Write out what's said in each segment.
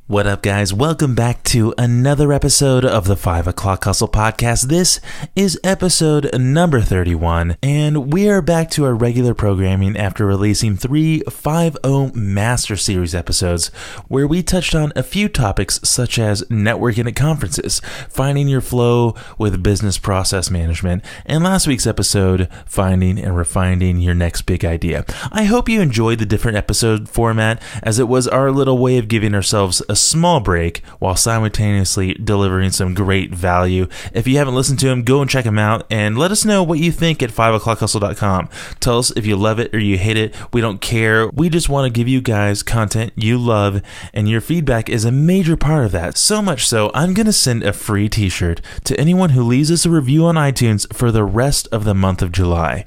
What up, guys? Welcome back to another episode of the 5 O'Clock Hustle Podcast. This is episode number 31, and we are back to our regular programming after releasing 3 5-0 Master Series episodes, where we touched on a few topics such as networking at conferences, finding your flow with business process management, and last week's episode, finding and refining your next big idea. I hope you enjoyed the different episode format, as it was our little way of giving ourselves a small break while simultaneously delivering some great value. If you haven't listened to them, go and check them out and let us know what you think at 5o'clockhustle.com. Tell us if you love it or you hate it. We don't care. We just want to give you guys content you love, and your feedback is a major part of that. So much so, I'm going to send a free t-shirt to anyone who leaves us a review on iTunes for the rest of the month of July.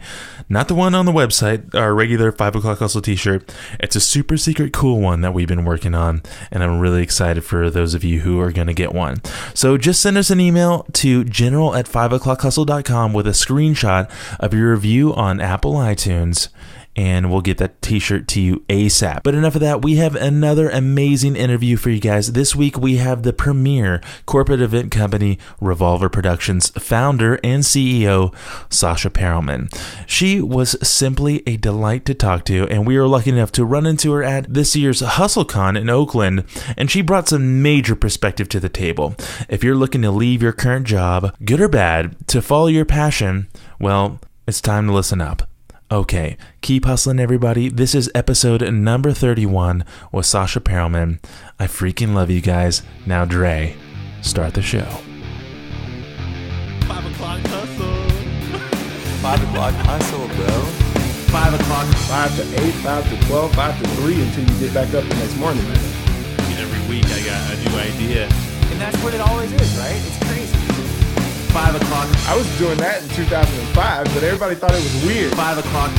Not the one on the website, our regular 5 O'Clock Hustle t-shirt. It's a super secret cool one that we've been working on, and I'm really excited for those of you who are going to get one. So just send us an email to general@5o'clockhustle.com with a screenshot of your review on Apple iTunes, and we'll get that t-shirt to you ASAP. But enough of that. We have another amazing interview for you guys. This week we have the premier corporate event company Revolver Productions founder and CEO, Sasha Perelman. She was simply a delight to talk to, and we were lucky enough to run into her at this year's HustleCon in Oakland, and she brought some major perspective to the table. If you're looking to leave your current job, good or bad, to follow your passion, well, it's time to listen up. Okay, keep hustling, everybody. This is episode number 31 with Sasha Perelman. I freaking love you guys. Now, Dre, start the show. 5 o'clock hustle. 5 o'clock hustle, bro. 5 o'clock. 5 to 8, 5 to 12, 5 to 3 until you get back up the next morning. Every week I got a new idea. And that's what it always is, right? It's crazy. 5 o'clock. I was doing that in 2005, but everybody thought it was weird. 5 o'clock.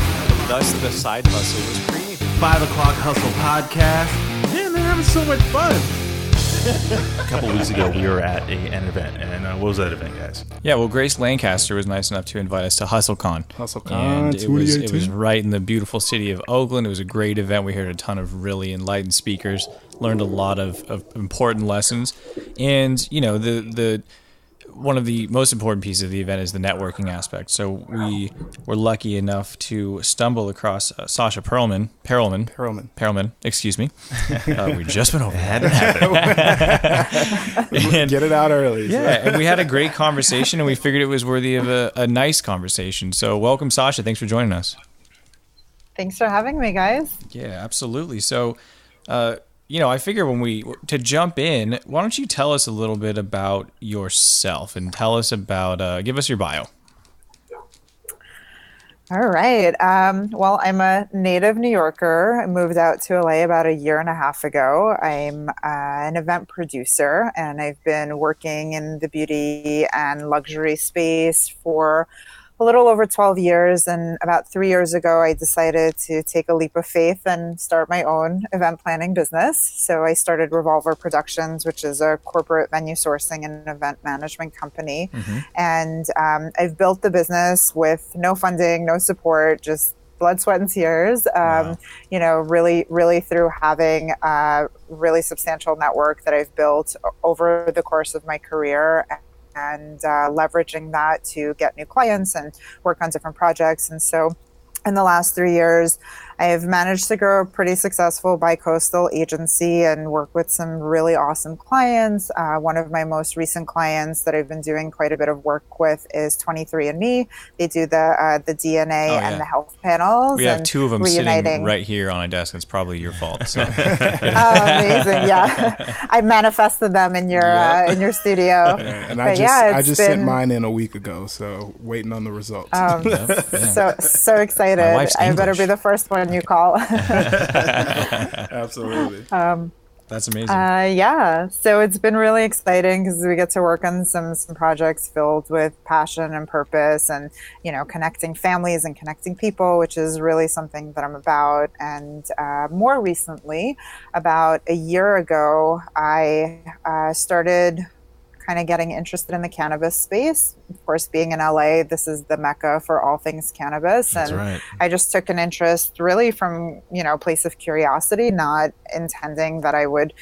Thus, the side hustle was created. 5 o'clock hustle podcast. Man, they're having so much fun. A couple weeks ago, we were at an event, and what was that event, guys? Yeah, well, Grace Lancaster was nice enough to invite us to HustleCon. HustleCon And it was 2018. right in the beautiful city of Oakland. It was a great event. We heard a ton of really enlightened speakers, learned a lot of important lessons. And, you know, the one of the most important pieces of the event is the networking aspect. So we were lucky enough to stumble across Sasha Perelman, excuse me. We just went over that. Get it out early. Yeah, and we had a great conversation, and we figured it was worthy of a nice conversation. So welcome, Sasha. Thanks for joining us. Thanks for having me, guys. Yeah, absolutely. So, I figure to jump in, why don't you tell us a little bit about yourself and tell us about, give us your bio. All right. Well, I'm a native New Yorker. I moved out to LA about a year and a half ago. I'm an event producer, and I've been working in the beauty and luxury space for a little over 12 years, and about 3 years ago, I decided to take a leap of faith and start my own event planning business. So I started Revolver Productions, which is a corporate venue sourcing and event management company. Mm-hmm. And I've built the business with no funding, no support, just blood, sweat, and tears. Wow. Really through having a really substantial network that I've built over the course of my career, and leveraging that to get new clients and work on different projects. And so in the last 3 years, I have managed to grow a pretty successful bi-coastal agency and work with some really awesome clients. One of my most recent clients that I've been doing quite a bit of work with is 23andMe. They do the DNA and the health panels. We have 2 of them sitting right here on a desk. It's probably your fault. So. Amazing! Yeah, I manifested them in your studio. And I just sent mine in a week ago, so waiting on the results. So excited! I better be the first one you call. Absolutely. That's amazing. So it's been really exciting because we get to work on some projects filled with passion and purpose, and connecting families and connecting people, which is really something that I'm about. And more recently, about a year ago, I started kind of getting interested in the cannabis space. Of course, being in LA, this is the mecca for all things cannabis. That's and right. I just took an interest really from, a place of curiosity, not intending that I would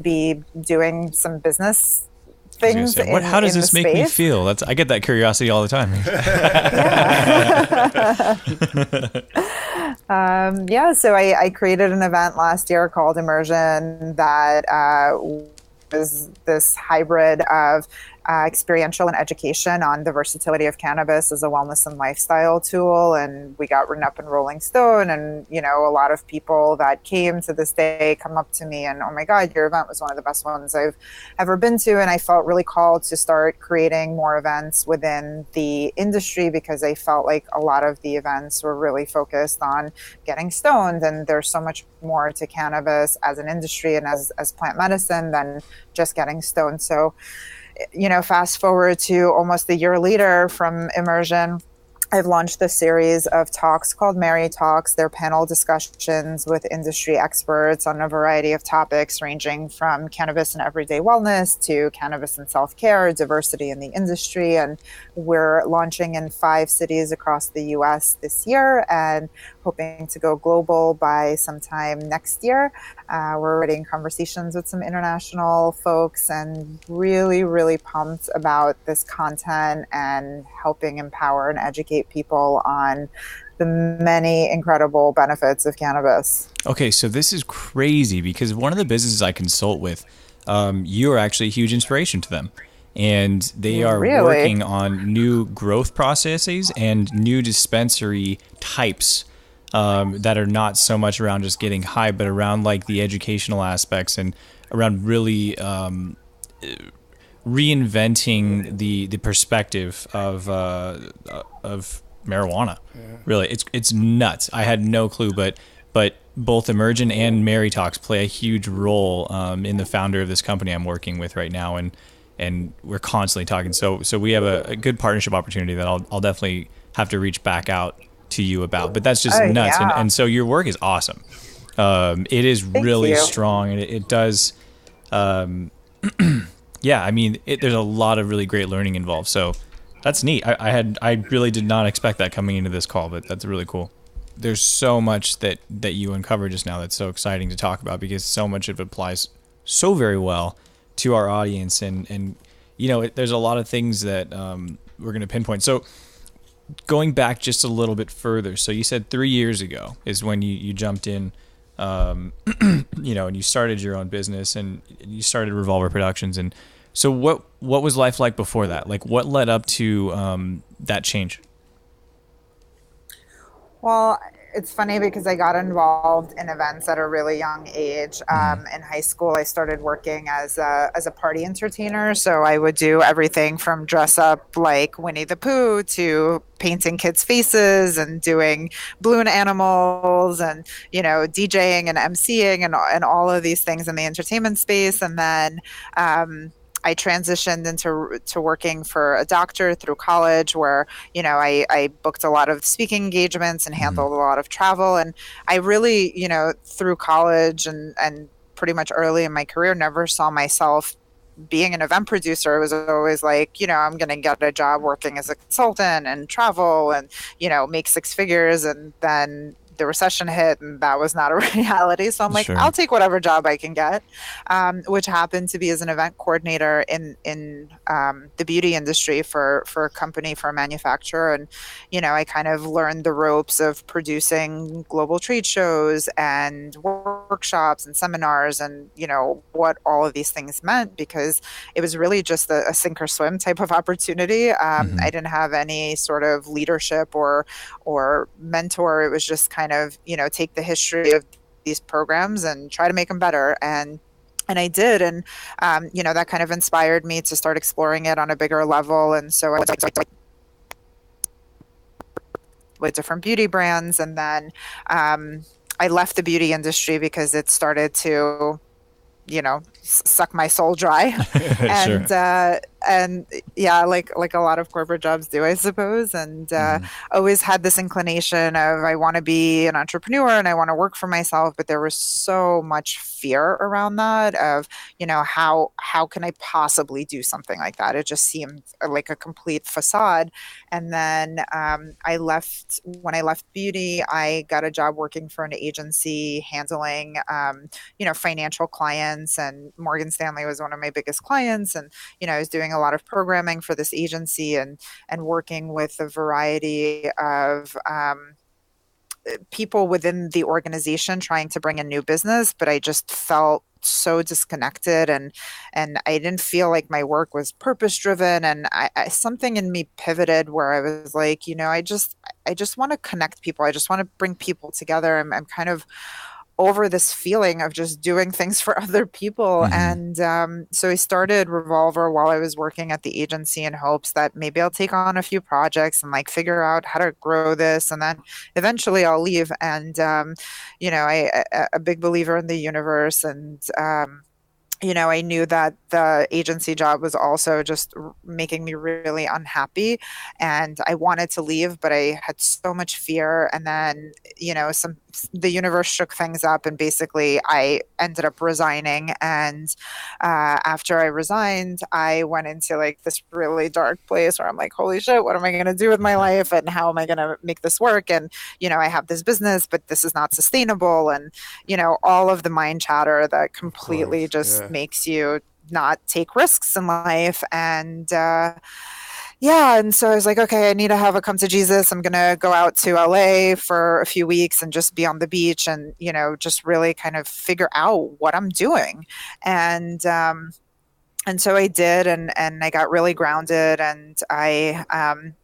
be doing some business things. How does this make me feel? I get that curiosity all the time. So I created an event last year called Immersion that was this hybrid of experiential and education on the versatility of cannabis as a wellness and lifestyle tool. And we got written up in Rolling Stone, and, a lot of people that came to this day come up to me and, oh my God, your event was one of the best ones I've ever been to. And I felt really called to start creating more events within the industry, because I felt like a lot of the events were really focused on getting stoned. And there's so much more to cannabis as an industry and as plant medicine than just getting stoned. So, fast forward to almost a year later from Immersion, I've launched this series of talks called Mary Talks. They're panel discussions with industry experts on a variety of topics, ranging from cannabis and everyday wellness to cannabis and self-care, diversity in the industry. And we're launching in 5 cities across the U.S. this year and hoping to go global by sometime next year. We're already in conversations with some international folks, and really, really pumped about this content and helping empower and educate people on the many incredible benefits of cannabis. Okay, so this is crazy, because one of the businesses I consult with, you are actually a huge inspiration to them. And they are working on new growth processes and new dispensary types that are not so much around just getting high, but around like the educational aspects and around really reinventing the perspective of marijuana. Yeah. Really, it's nuts. I had no clue, but both Immersion and Mary Talks play a huge role in the founder of this company I'm working with right now, and we're constantly talking. So we have a good partnership opportunity that I'll definitely have to reach back out to you about. But that's just nuts. Yeah. And so your work is awesome. It is really strong, and it does. Yeah, I mean, there's a lot of really great learning involved. So that's neat. I really did not expect that coming into this call, but that's really cool. There's so much that you uncovered just now that's so exciting to talk about, because so much of it applies so very well to our audience. And there's a lot of things that we're going to pinpoint. So going back just a little bit further, so you said 3 years ago is when you jumped in, and you started your own business and you started Revolver Productions. And so what was life like before that? Like, what led up to that change? Well, it's funny because I got involved in events at a really young age. In high school, I started working as a party entertainer. So I would do everything from dress up like Winnie the Pooh to painting kids' faces and doing balloon animals and, DJing and MCing and all of these things in the entertainment space. And then I transitioned into working for a doctor through college, where, I booked a lot of speaking engagements and handled a lot of travel. And I really, through college and pretty much early in my career, never saw myself being an event producer. It was always like, I'm going to get a job working as a consultant and travel and, make 6 figures. And then the recession hit, and that was not a reality. So I'm like, I'll take whatever job I can get, which happened to be as an event coordinator in the beauty industry for a company, for a manufacturer. And, I kind of learned the ropes of producing global trade shows and workshops and seminars and, what all of these things meant, because it was really just a sink or swim type of opportunity. I didn't have any sort of leadership or mentor. It was just kind of, take the history of these programs and try to make them better. And I did. And, that kind of inspired me to start exploring it on a bigger level. And so I was with different beauty brands. And then I left the beauty industry because it started to, suck my soul dry. and yeah, like a lot of corporate jobs do, I suppose. And always had this inclination of I want to be an entrepreneur and I want to work for myself, but there was so much fear around that of, how can I possibly do something like that? It just seemed like a complete facade. And then when I left beauty, I got a job working for an agency handling financial clients, and Morgan Stanley was one of my biggest clients. And I was doing a lot of programming for this agency and working with a variety of people within the organization trying to bring a new business, but I just felt so disconnected, and I didn't feel like my work was purpose driven, and I something in me pivoted where I was like, I just want to connect people. I just want to bring people together. I'm kind of over this feeling of just doing things for other people. And so I started Revolver while I was working at the agency in hopes that maybe I'll take on a few projects and like figure out how to grow this. And then eventually I'll leave. And, I a big believer in the universe, and, I knew that the agency job was also just making me really unhappy, and I wanted to leave, but I had so much fear. And then, the universe shook things up, and basically I ended up resigning. And after I resigned, I went into like this really dark place where I'm like, holy shit, what am I going to do with my life? And how am I going to make this work? And, I have this business, but this is not sustainable. And, all of the mind chatter that completely makes you not take risks in life. And and so I was like, okay, I need to have a come to Jesus. I'm going to go out to LA for a few weeks and just be on the beach and, just really kind of figure out what I'm doing. And so I did, and I got really grounded, and I,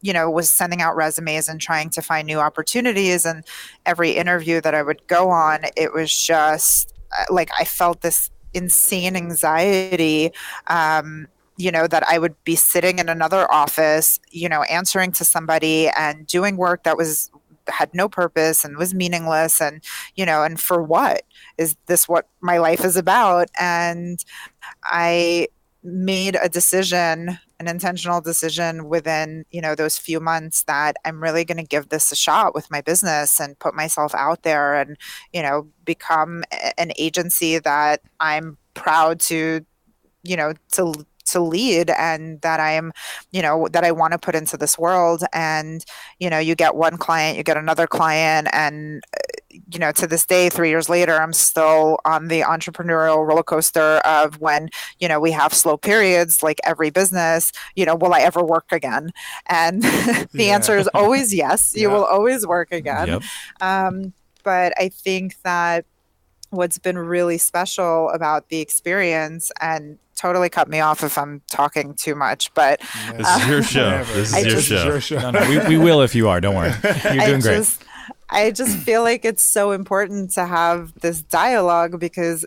was sending out resumes and trying to find new opportunities. And every interview that I would go on, it was just like, I felt this insane anxiety, that I would be sitting in another office, answering to somebody and doing work that had no purpose and was meaningless. And, and for what? Is this what my life is about? And I made a decision, an intentional decision within, those few months, that I'm really going to give this a shot with my business and put myself out there and, become an agency that I'm proud to lead, and that I'm, that I want to put into this world. And, you get one client, you get another client. And, to this day, 3 years later, I'm still on the entrepreneurial roller coaster of when, we have slow periods, like every business, will I ever work again? And the answer is always yes, you will always work again. Yep. But I think that what's been really special about the experience, and totally cut me off if I'm talking too much, but this is your show. This is your show. No, we will if you are. Don't worry. You're doing great. I just feel like it's so important to have this dialogue because,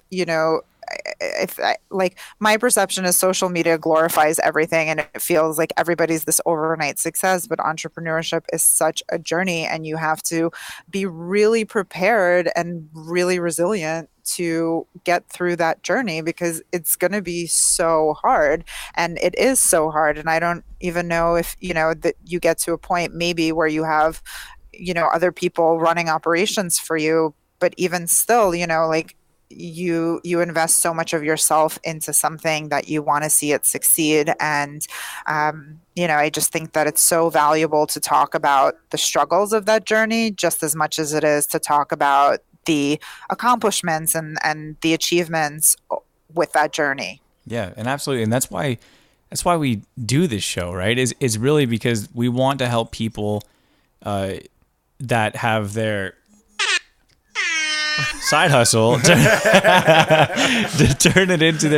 like my perception is social media glorifies everything and it feels like everybody's this overnight success, but entrepreneurship is such a journey, and you have to be really prepared and really resilient to get through that journey, because it's going to be so hard, and it is so hard. And I don't even know if, that you get to a point maybe where you have, other people running operations for you, but even still, like you invest so much of yourself into something that you want to see it succeed. And, I just think that it's so valuable to talk about the struggles of that journey just as much as it is to talk about the accomplishments and the achievements with that journey. Yeah, and absolutely. And that's why we do this show, right? Is really because we want to help people that have their side hustle to turn it into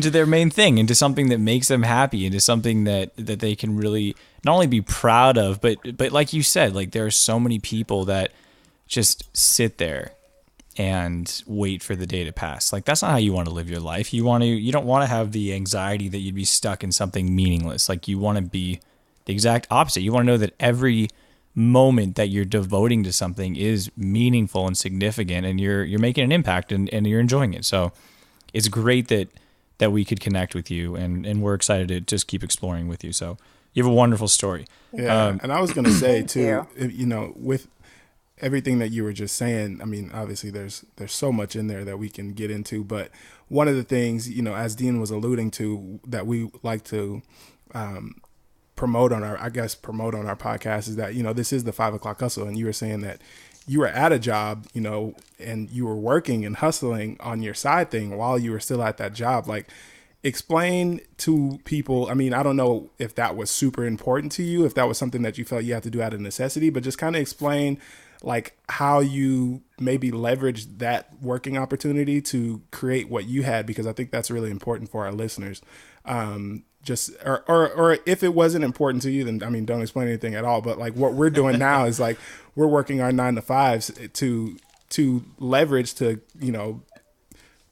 their main thing, into something that makes them happy, into something that they can really not only be proud of, but like you said, like there are so many people that just sit there and wait for the day to pass. Like that's not how you want to live your life. You don't want to have the anxiety that you'd be stuck in something meaningless. Like you want to be the exact opposite. You want to know that every moment that you're devoting to something is meaningful and significant, and you're making an impact and you're enjoying it. So it's great that that we could connect with you, and we're excited to just keep exploring with you. So you have a wonderful story. Yeah, and I was going to say too, with everything that you were just saying, I mean, obviously there's so much in there that we can get into, but one of the things, as Dean was alluding to, that we like to promote on our podcast is that, this is the 5 o'clock hustle. And you were saying that you were at a job, and you were working and hustling on your side thing while you were still at that job. Like, explain to people, I mean, I don't know if that was super important to you, if that was something that you felt you had to do out of necessity, but just kind of explain like how you maybe leveraged that working opportunity to create what you had, because I think that's really important for our listeners. Or if it wasn't important to you, then, I mean, don't explain anything at all. But like what we're doing now is like, we're working our 9 to 5s to leverage to,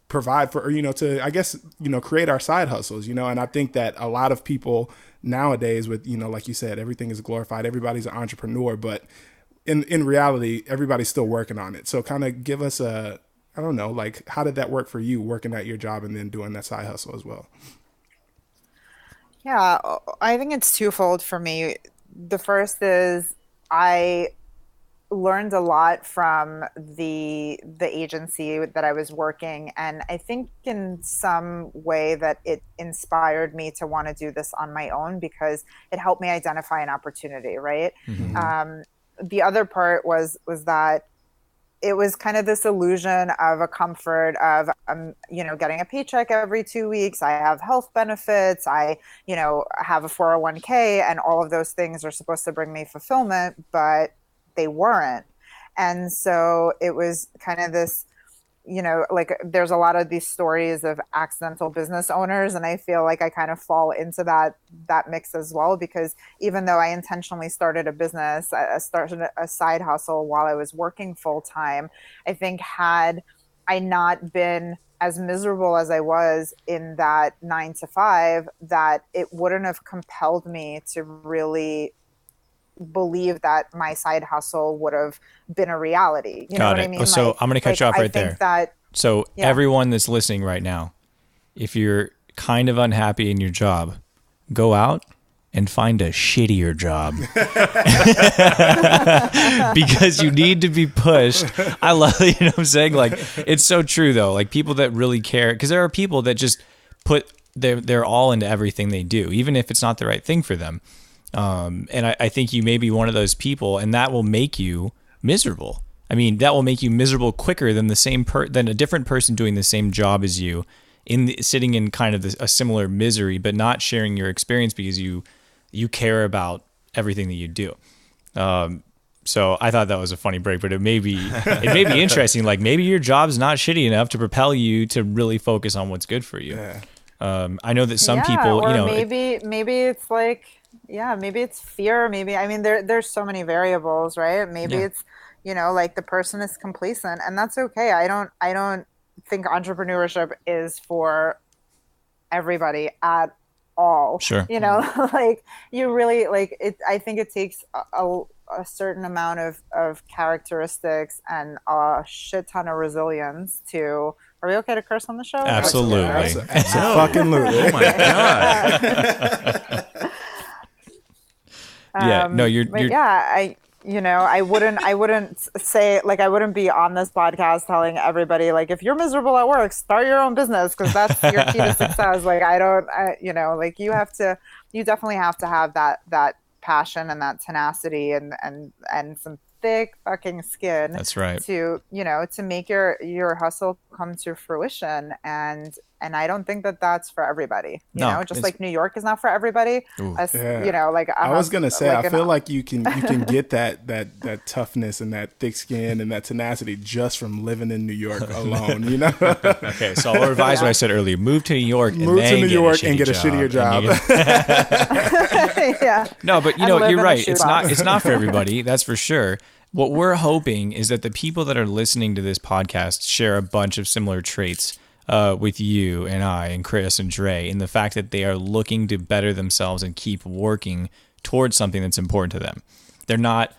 provide for, or, to, I guess, create our side hustles, and I think that a lot of people nowadays with, like you said, everything is glorified. Everybody's an entrepreneur, but in reality, everybody's still working on it. So kind of give us I don't know, like, how did that work for you working at your job and then doing that side hustle as well? Yeah, I think it's twofold for me. The first is I learned a lot from the agency that I was working, and I think in some way that it inspired me to want to do this on my own because it helped me identify an opportunity, right? Mm-hmm. The other part was that it was kind of this illusion of a comfort of, getting a paycheck every 2 weeks. I have health benefits. I, have a 401k, and all of those things are supposed to bring me fulfillment, but they weren't. And so it was kind of this, like there's a lot of these stories of accidental business owners. And I feel like I kind of fall into that mix as well, because even though I intentionally started a business, I started a side hustle while I was working full time, I think had I not been as miserable as I was in that 9 to 5, that it wouldn't have compelled me to really believe that my side hustle would have been a reality. You know what I mean? So I'm going to cut you off right there. So yeah. Everyone that's listening right now, if you're kind of unhappy in your job, go out and find a shittier job because you need to be pushed. I love, what I'm saying? Like, it's so true though. Like, people that really care, because there are people that just put their all into everything they do, even if it's not the right thing for them. And I think you may be one of those people, and that will make you miserable. I mean, that will make you miserable quicker than than a different person doing the same job as you, sitting in kind of a similar misery, but not sharing your experience because you care about everything that you do. So I thought that was a funny break, but it may be interesting. Like, maybe your job's not shitty enough to propel you to really focus on what's good for you. Yeah. I know that some people, or maybe it's like, maybe it's fear. Maybe, I mean, there's so many variables, right? Maybe it's, like the person is complacent, and that's okay. I don't think entrepreneurship is for everybody at all. Sure. Like, you really, like it. I think it takes a certain amount of characteristics and a shit ton of resilience to. Are we okay to curse on the show? Absolutely. Absolutely. Oh my God. Yeah, no, you're I wouldn't say, like, I wouldn't be on this podcast telling everybody, like, if you're miserable at work, start your own business, because that's your key to success. Like, you definitely have to have that passion and that tenacity and some thick fucking skin. That's right. To make your hustle come to fruition, and I don't think that that's for everybody. Just like New York is not for everybody. I was gonna say, I feel like you can get that toughness and that thick skin and that tenacity just from living in New York alone. Okay, so I'll revise what I said earlier. Move to New York and get a shittier job. Yeah. No, but you're right. It's not for everybody. That's for sure. What we're hoping is that the people that are listening to this podcast share a bunch of similar traits with you and I and Chris and Dre, in the fact that they are looking to better themselves and keep working towards something that's important to them. They're not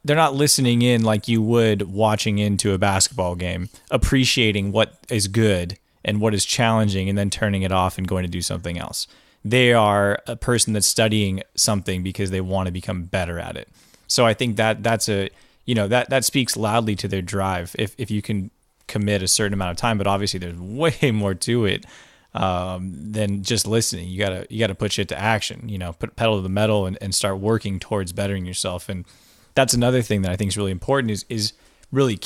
listening in like you would watching into a basketball game, appreciating what is good and what is challenging, and then turning it off and going to do something else. They are a person that's studying something because they want to become better at it. So I think that's that speaks loudly to their drive. If you can commit a certain amount of time, but obviously there's way more to it than just listening. You gotta put shit to action. Put pedal to the metal and start working towards bettering yourself. And that's another thing that I think is really important is really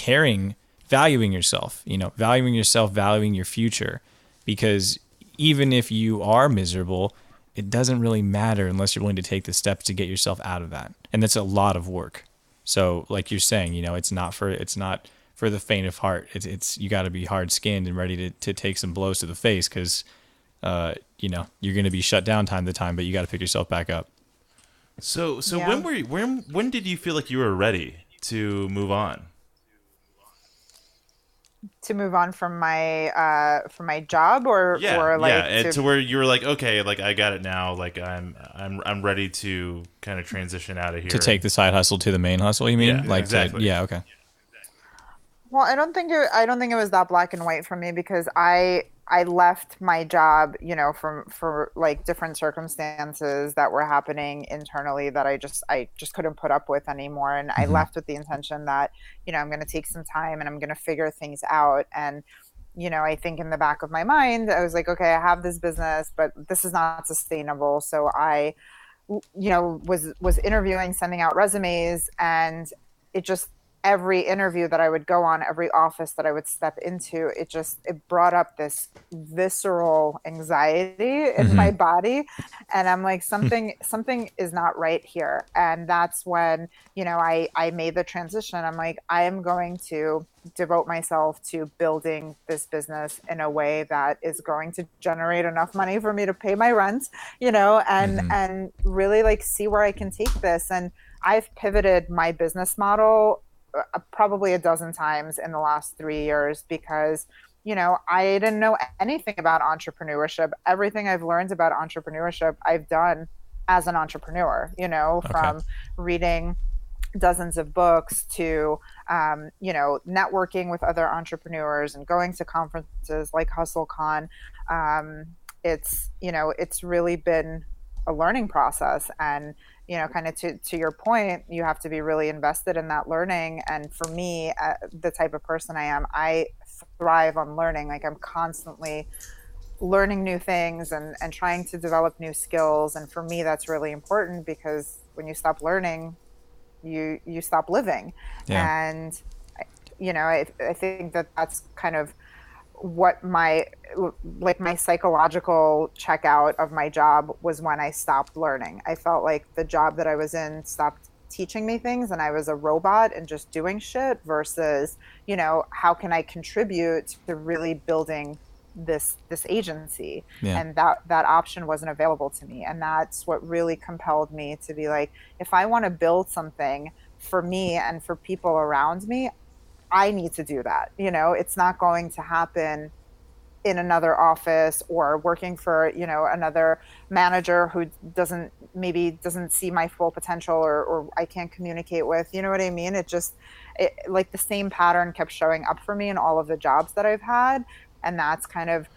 valuing yourself. Valuing yourself, valuing your future, because even if you are miserable, it doesn't really matter unless you're willing to take the steps to get yourself out of that. And that's a lot of work. So like you're saying, it's not for the faint of heart. It's you got to be hard skinned and ready to take some blows to the face, because you're going to be shut down time to time, but you got to pick yourself back up. So when did you feel like you were ready to move on? To move on from my job, or to where you were like, okay, like I got it now, like I'm ready to kind of transition out of here, to take the side hustle to the main hustle. You mean? Exactly. Okay. Well, I don't think it was that black and white for me, because I left my job, for like different circumstances that were happening internally that I just couldn't put up with anymore. And I left with the intention that, I'm going to take some time and I'm going to figure things out. And, I think in the back of my mind, I was like, okay, I have this business, but this is not sustainable. So I, was interviewing, sending out resumes, and it just, every interview that I would go on, every office that I would step into, it brought up this visceral anxiety in my body. And I'm like, something is not right here. And that's when, I made the transition. I'm like, I am going to devote myself to building this business in a way that is going to generate enough money for me to pay my rent, and really like see where I can take this. And I've pivoted my business model probably a dozen times in the last 3 years, because, I didn't know anything about entrepreneurship. Everything I've learned about entrepreneurship, I've done as an entrepreneur, from reading dozens of books to, networking with other entrepreneurs and going to conferences like HustleCon. It's really been a learning process. And kind of to your point, you have to be really invested in that learning. And for me, the type of person I am, I thrive on learning. Like, I'm constantly learning new things and trying to develop new skills. And for me, that's really important, because when you stop learning, you stop living. Yeah. And, I think that's kind of what my psychological checkout of my job was, when I stopped learning. I felt like the job that I was in stopped teaching me things, and I was a robot and just doing shit, versus, how can I contribute to really building this agency? Yeah. And that option wasn't available to me. And that's what really compelled me to be like, if I want to build something for me and for people around me, I need to do that. It's not going to happen in another office or working for, another manager who doesn't see my full potential, or I can't communicate with, you know what I mean? Like the same pattern kept showing up for me in all of the jobs that I've had. And that's kind of,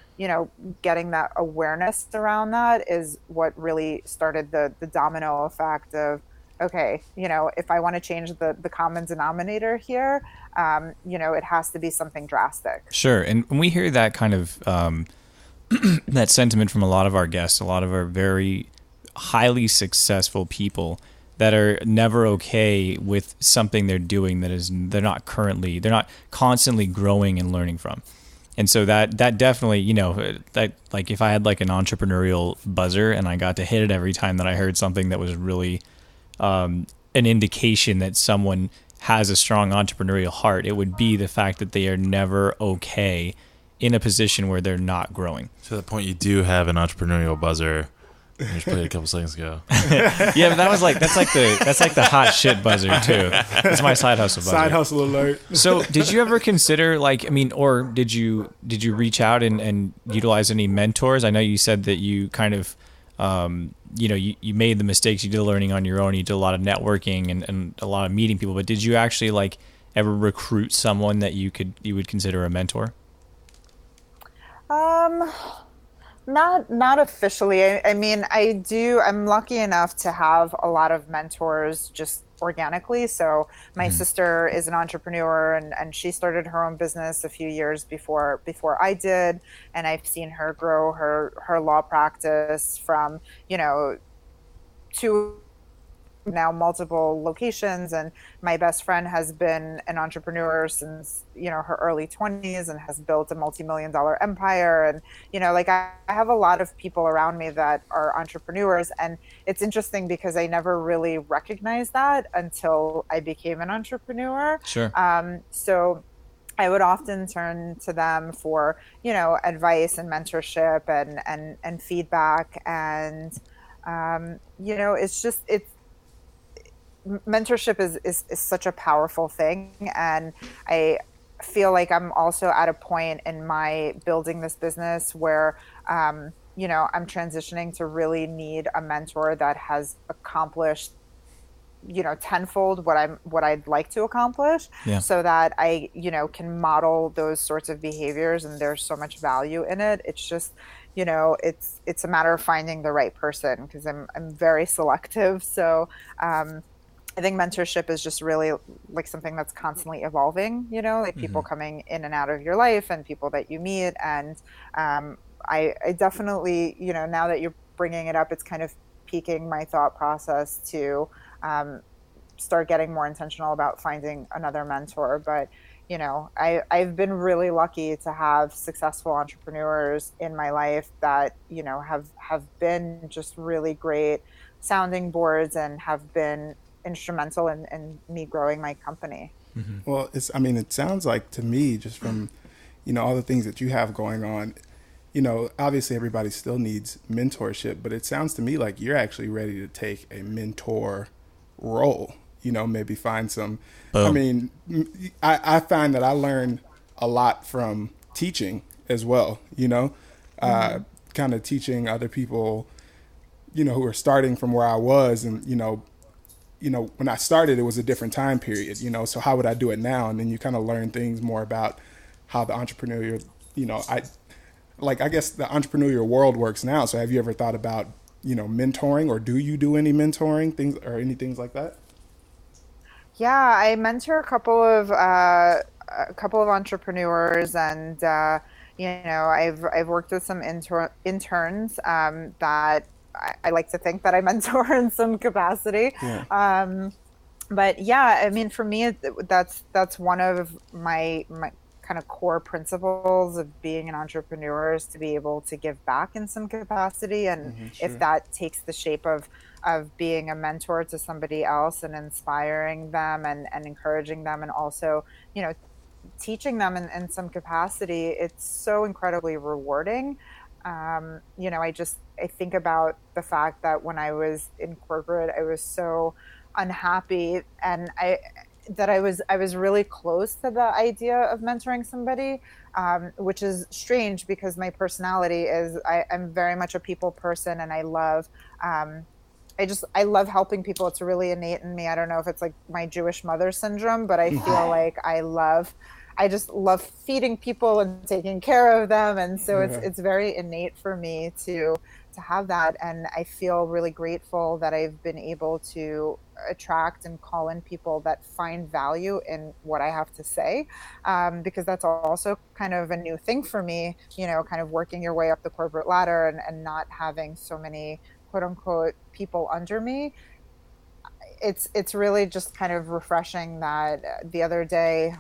getting that awareness around that is what really started the domino effect of, okay, if I want to change the common denominator here, it has to be something drastic. Sure. And we hear that kind of that sentiment from a lot of our guests, a lot of our very highly successful people that are never okay with something they're doing they're not constantly growing and learning from. And so that definitely, that, like, if I had like an entrepreneurial buzzer and I got to hit it every time that I heard something that was really an indication that someone has a strong entrepreneurial heart, it would be the fact that they are never okay in a position where they're not growing. To the point, you do have an entrepreneurial buzzer. You just played it a couple seconds ago. Yeah, but that's like the hot shit buzzer too. It's my side hustle buzzer. Side hustle alert. So, did you ever consider, or did you reach out and utilize any mentors? I know you said that you kind of, you made the mistakes, you did learning on your own, you did a lot of networking and a lot of meeting people, but did you actually ever recruit someone that you would consider a mentor? Um, not officially. I mean, I'm lucky enough to have a lot of mentors just organically. So my sister is an entrepreneur, and she started her own business a few years before I did. And I've seen her grow her law practice from, two now multiple locations. And my best friend has been an entrepreneur since her early 20s and has built a multi-million-dollar empire. And like I have a lot of people around me that are entrepreneurs, and it's interesting because I never really recognized that until I became an entrepreneur. Sure. So I would often turn to them for advice and mentorship and feedback. And it's mentorship is such a powerful thing. And I feel like I'm also at a point in my building this business where I'm transitioning to really need a mentor that has accomplished tenfold what I'd like to accomplish. Yeah. So that I can model those sorts of behaviors, and there's so much value in it. It's just it's a matter of finding the right person, because I'm very selective. So I think mentorship is just really like something that's constantly evolving, like people coming in and out of your life and people that you meet. And I definitely, now that you're bringing it up, it's kind of piquing my thought process to start getting more intentional about finding another mentor. But, I've been really lucky to have successful entrepreneurs in my life that, have been just really great sounding boards and have been instrumental in me growing my company. Well, it sounds like to me, just from, all the things that you have going on, obviously everybody still needs mentorship, but it sounds to me like you're actually ready to take a mentor role, maybe find some, Boom. I find that I learn a lot from teaching as well, kind of teaching other people, who are starting from where I was. And, when I started, it was a different time period, so how would I do it now? And then you kind of learn things more about how the entrepreneurial, I guess the entrepreneurial world works now. So have you ever thought about, mentoring, or do you do any mentoring things or any things like that? Yeah, I mentor a couple of entrepreneurs, and I've worked with some interns that I like to think that I mentor in some capacity. Yeah. But yeah, for me, that's one of my kind of core principles of being an entrepreneur, is to be able to give back in some capacity. And Sure. if that takes the shape of being a mentor to somebody else and inspiring them and encouraging them, and also, teaching them in some capacity, it's so incredibly rewarding. I think about the fact that when I was in corporate, I was so unhappy, and I was really close to the idea of mentoring somebody, which is strange because my personality is I'm very much a people person, and I love helping people. It's really innate in me. I don't know if it's like my Jewish mother syndrome, but I feel like I just love feeding people and taking care of them. And so it's very innate for me to have that. And I feel really grateful that I've been able to attract and call in people that find value in what I have to say. Because that's also kind of a new thing for me, kind of working your way up the corporate ladder and not having so many quote unquote people under me. It's really just kind of refreshing that the other day,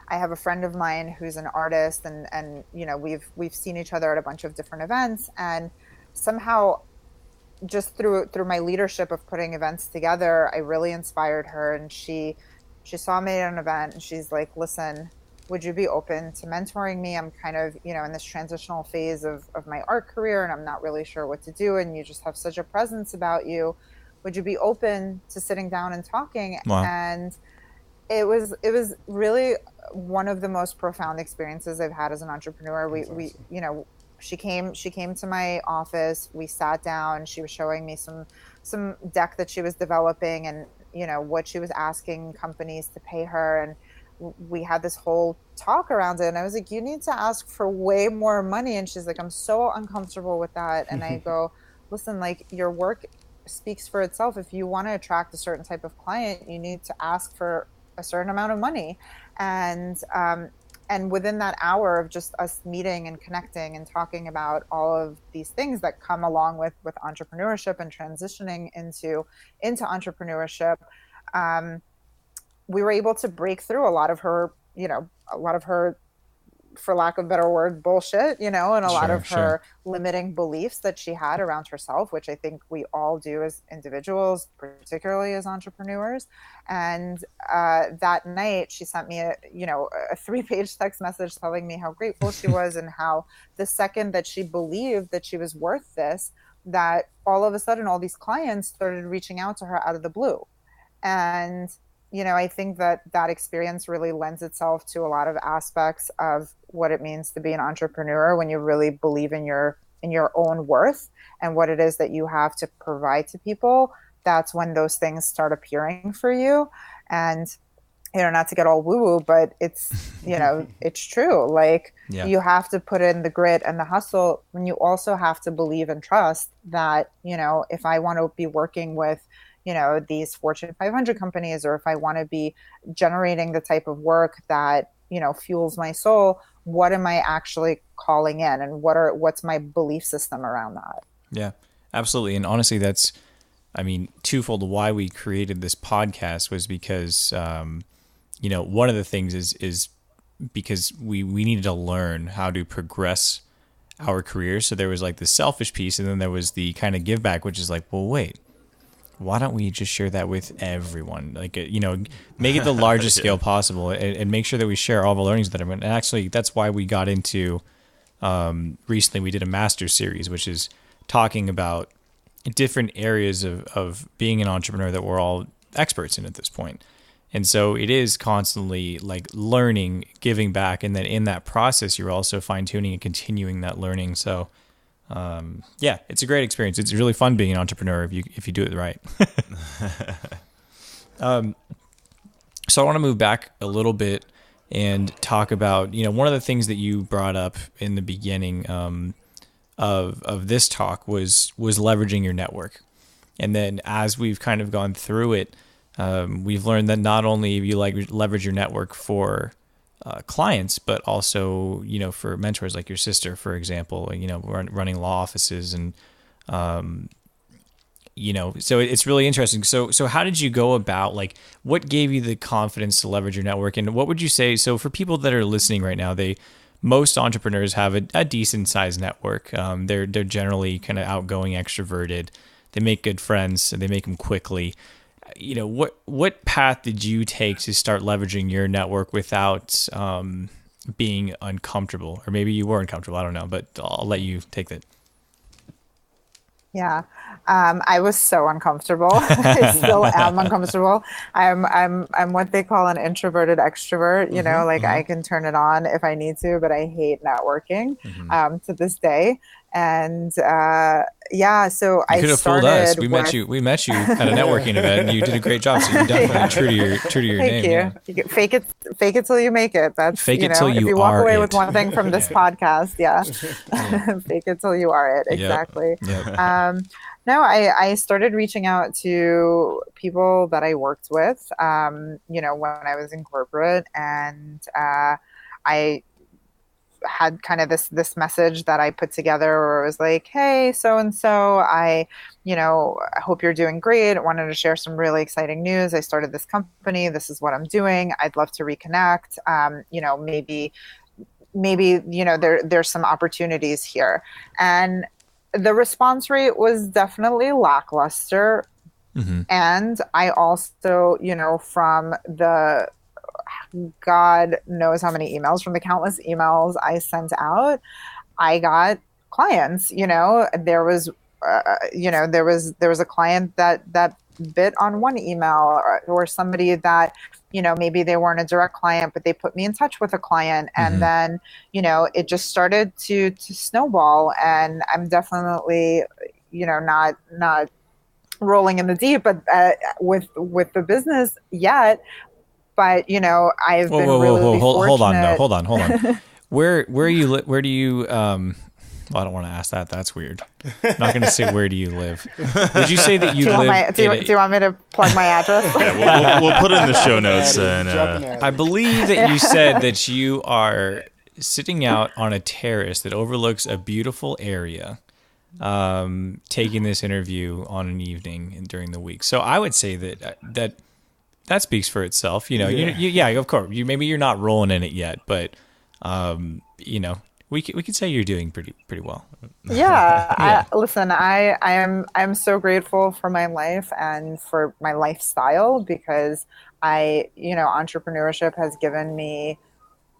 I have a friend of mine who's an artist, and we've seen each other at a bunch of different events, and somehow just through my leadership of putting events together, I really inspired her. And she saw me at an event, and she's like, listen, would you be open to mentoring me? I'm kind of, in this transitional phase of my art career, and I'm not really sure what to do. And you just have such a presence about you. Would you be open to sitting down and talking? Wow. And it was really one of the most profound experiences I've had as an entrepreneur. We she came to my office. We sat down. She was showing me some deck that she was developing, and what she was asking companies to pay her. And we had this whole talk around it, and I was like, you need to ask for way more money. And she's like, I'm so uncomfortable with that. And I go, listen, like, your work speaks for itself. If you want to attract a certain type of client, you need to ask for a certain amount of money. And within that hour of just us meeting and connecting and talking about all of these things that come along with entrepreneurship and transitioning into entrepreneurship, we were able to break through a lot of her, for lack of a better word, bullshit, and a lot of her limiting beliefs that she had around herself, which I think we all do as individuals, particularly as entrepreneurs. And that night she sent me a 3-page text message telling me how grateful she was and how the second that she believed that she was worth this, that all of a sudden all these clients started reaching out to her out of the blue. And I think that experience really lends itself to a lot of aspects of what it means to be an entrepreneur when you really believe in your own worth and what it is that you have to provide to people. That's when those things start appearing for you. And, not to get all woo-woo, but it's, it's true. Like, you have to put in the grit and the hustle, when you also have to believe and trust that, if I want to be working with these Fortune 500 companies, or if I want to be generating the type of work that, fuels my soul, what am I actually calling in, and what's my belief system around that? Yeah, absolutely. And honestly, that's, twofold. Why we created this podcast was because, one of the things is because we needed to learn how to progress our careers. So there was like the selfish piece, and then there was the kind of give back, which is like, well, wait, why don't we just share that with everyone? Like, make it the largest scale possible, and make sure that we share all the learnings that everyone. And actually, that's why we got into, recently we did a master series, which is talking about different areas of being an entrepreneur that we're all experts in at this point. And so it is constantly like learning, giving back. And then in that process, you're also fine tuning and continuing that learning. So, it's a great experience. It's really fun being an entrepreneur if you do it right. So I want to move back a little bit and talk about, one of the things that you brought up in the beginning of this talk was leveraging your network. And then as we've kind of gone through it, we've learned that not only you leverage your network for clients, but also, for mentors like your sister, for example, running law offices and, so it's really interesting. So how did you go about, like, what gave you the confidence to leverage your network? And what would you say? So for people that are listening right now, most entrepreneurs have a decent sized network. They're generally kind of outgoing, extroverted. They make good friends, and they make them quickly. What path did you take to start leveraging your network without being uncomfortable? Or maybe you were uncomfortable, I don't know, but I'll let you take that. Yeah. I was so uncomfortable. I still am uncomfortable. I'm what they call an introverted extrovert, I can turn it on if I need to, but I hate networking, to this day. And, so I could have fooled us. We met you at a networking event, and you did a great job. So you're definitely true to your name. Thank you. Fake it till you make it. That's, fake it till if you walk away with one thing from this podcast, fake it till you are it. Exactly. Yep. No, I started reaching out to people that I worked with, when I was in corporate, and I had kind of this message that I put together where it was like, hey, so-and-so, I hope you're doing great. I wanted to share some really exciting news. I started this company. This is what I'm doing. I'd love to reconnect. Maybe, there's some opportunities here. And the response rate was definitely lackluster. Mm-hmm. And I also, from the God knows how many emails, from the countless emails I sent out, I got clients. There was a client that bit on one email, or somebody that, maybe they weren't a direct client, but they put me in touch with a client. And then, it just started to snowball. And I'm definitely, not rolling in the deep, but with the business yet. but I've been really hold on, fortunate. hold on. Where do you well, I don't want to ask that. That's weird. I'm not going to say where do you live. Would you say that you live? Do you want me to plug my address? Yeah, we'll put it in the show notes. And I believe that you said that you are sitting out on a terrace that overlooks a beautiful area, taking this interview on an evening and during the week. So I would say that speaks for itself. Yeah, of course. Maybe you're not rolling in it yet, but we could say you're doing pretty well. Yeah. I'm so grateful for my life and for my lifestyle, because entrepreneurship has given me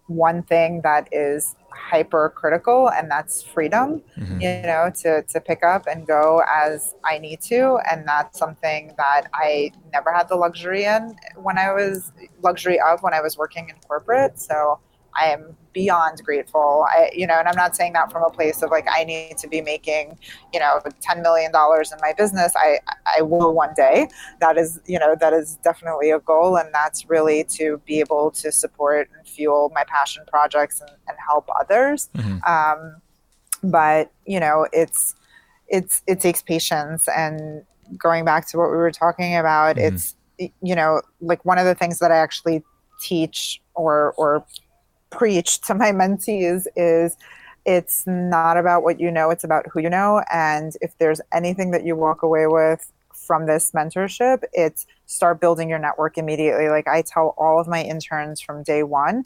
one thing that is hypercritical, and that's freedom, to pick up and go as I need to. And that's something that I never had the luxury of when I was working in corporate. So I am beyond grateful. And I'm not saying that from a place of like, I need to be making, $10 million in my business. I will one day. That is definitely a goal. And that's really to be able to support and fuel my passion projects and help others. But it takes patience. And going back to what we were talking about, it's, like one of the things that I actually teach or preach to my mentees is it's not about what you know, it's about who you know. And if there's anything that you walk away with from this mentorship, it's start building your network immediately. Like I tell all of my interns from day one,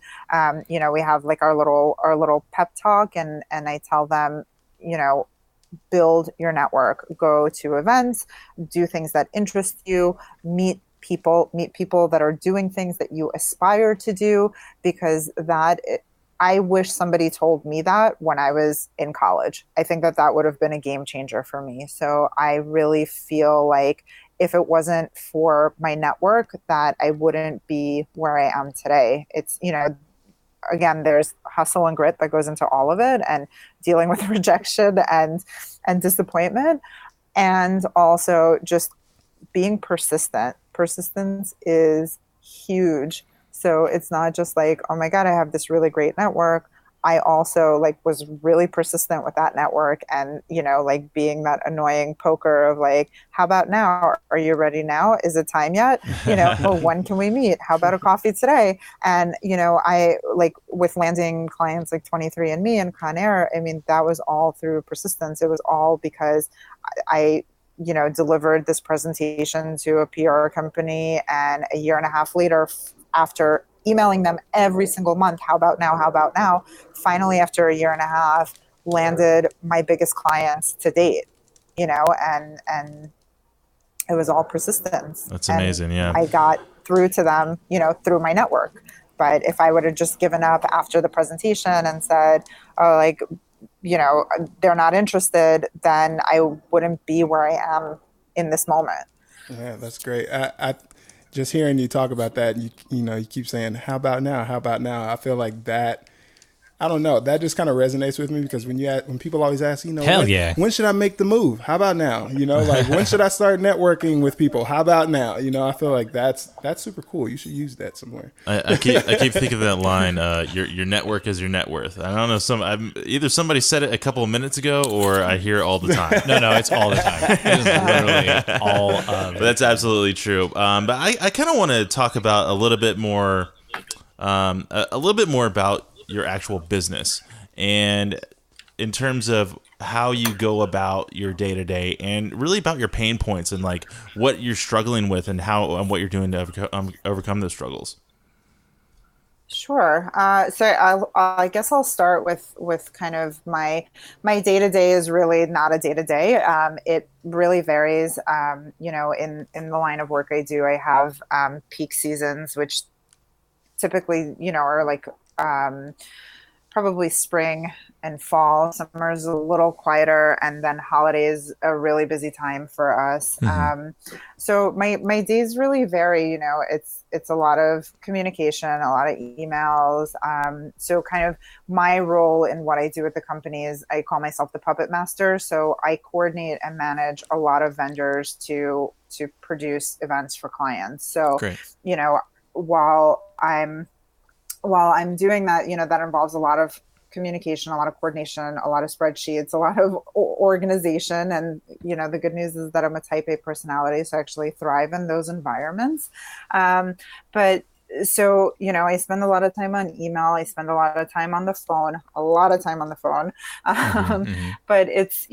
we have like our little pep talk, and I tell them, build your network, go to events, do things that interest you, meet people that are doing things that you aspire to do, because I wish somebody told me that when I was in college. I think that would have been a game changer for me. So I really feel like if it wasn't for my network, that I wouldn't be where I am today. It's, again, there's hustle and grit that goes into all of it, and dealing with rejection and disappointment, and also just being persistent. Persistence is huge. So it's not just like, oh my God, I have this really great network. I also was really persistent with that network, and, being that annoying poker of like, how about now? Are you ready now? Is it time yet? Well, when can we meet? How about a coffee today? And, I with landing clients like 23andMe and Conair, I mean, that was all through persistence. It was all because I delivered this presentation to a PR company, and a year and a half later, after emailing them every single month, how about now, finally, after a year and a half, landed my biggest clients to date, and it was all persistence. That's amazing. Yeah. I got through to them, through my network. But if I would have just given up after the presentation and said, oh, they're not interested, then I wouldn't be where I am in this moment. Yeah, that's great. I just hearing you talk about that, you keep saying, how about now? How about now? I feel like that, I don't know, that just kind of resonates with me, because when people always ask, when should I make the move? How about now? When should I start networking with people? How about now? I feel like that's super cool. You should use that somewhere. I keep thinking of that line, your network is your net worth. I don't know, either somebody said it a couple of minutes ago, or I hear it all the time. No, it's all the time. It is literally all of it. But that's absolutely true. But I kind of want to talk about a little bit more about your actual business, and in terms of how you go about your day-to-day, and really about your pain points, and like what you're struggling with, and what you're doing to overcome those struggles. Sure. So I guess I'll start with kind of my day-to-day is really not a day-to-day. It really varies. In the line of work I do, I have peak seasons, which typically, are like probably spring and fall. Summer is a little quieter, and then holidays a really busy time for us. So my days really vary. It's a lot of communication, a lot of emails. So kind of my role in what I do at the company is I call myself the puppet master. So I coordinate and manage a lot of vendors to produce events for clients. So, Great. while I'm doing that, that involves a lot of communication, a lot of coordination, a lot of spreadsheets, a lot of organization. And, the good news is that I'm a type A personality, so I actually thrive in those environments. But so, I spend a lot of time on email. I spend a lot of time on the phone, But it's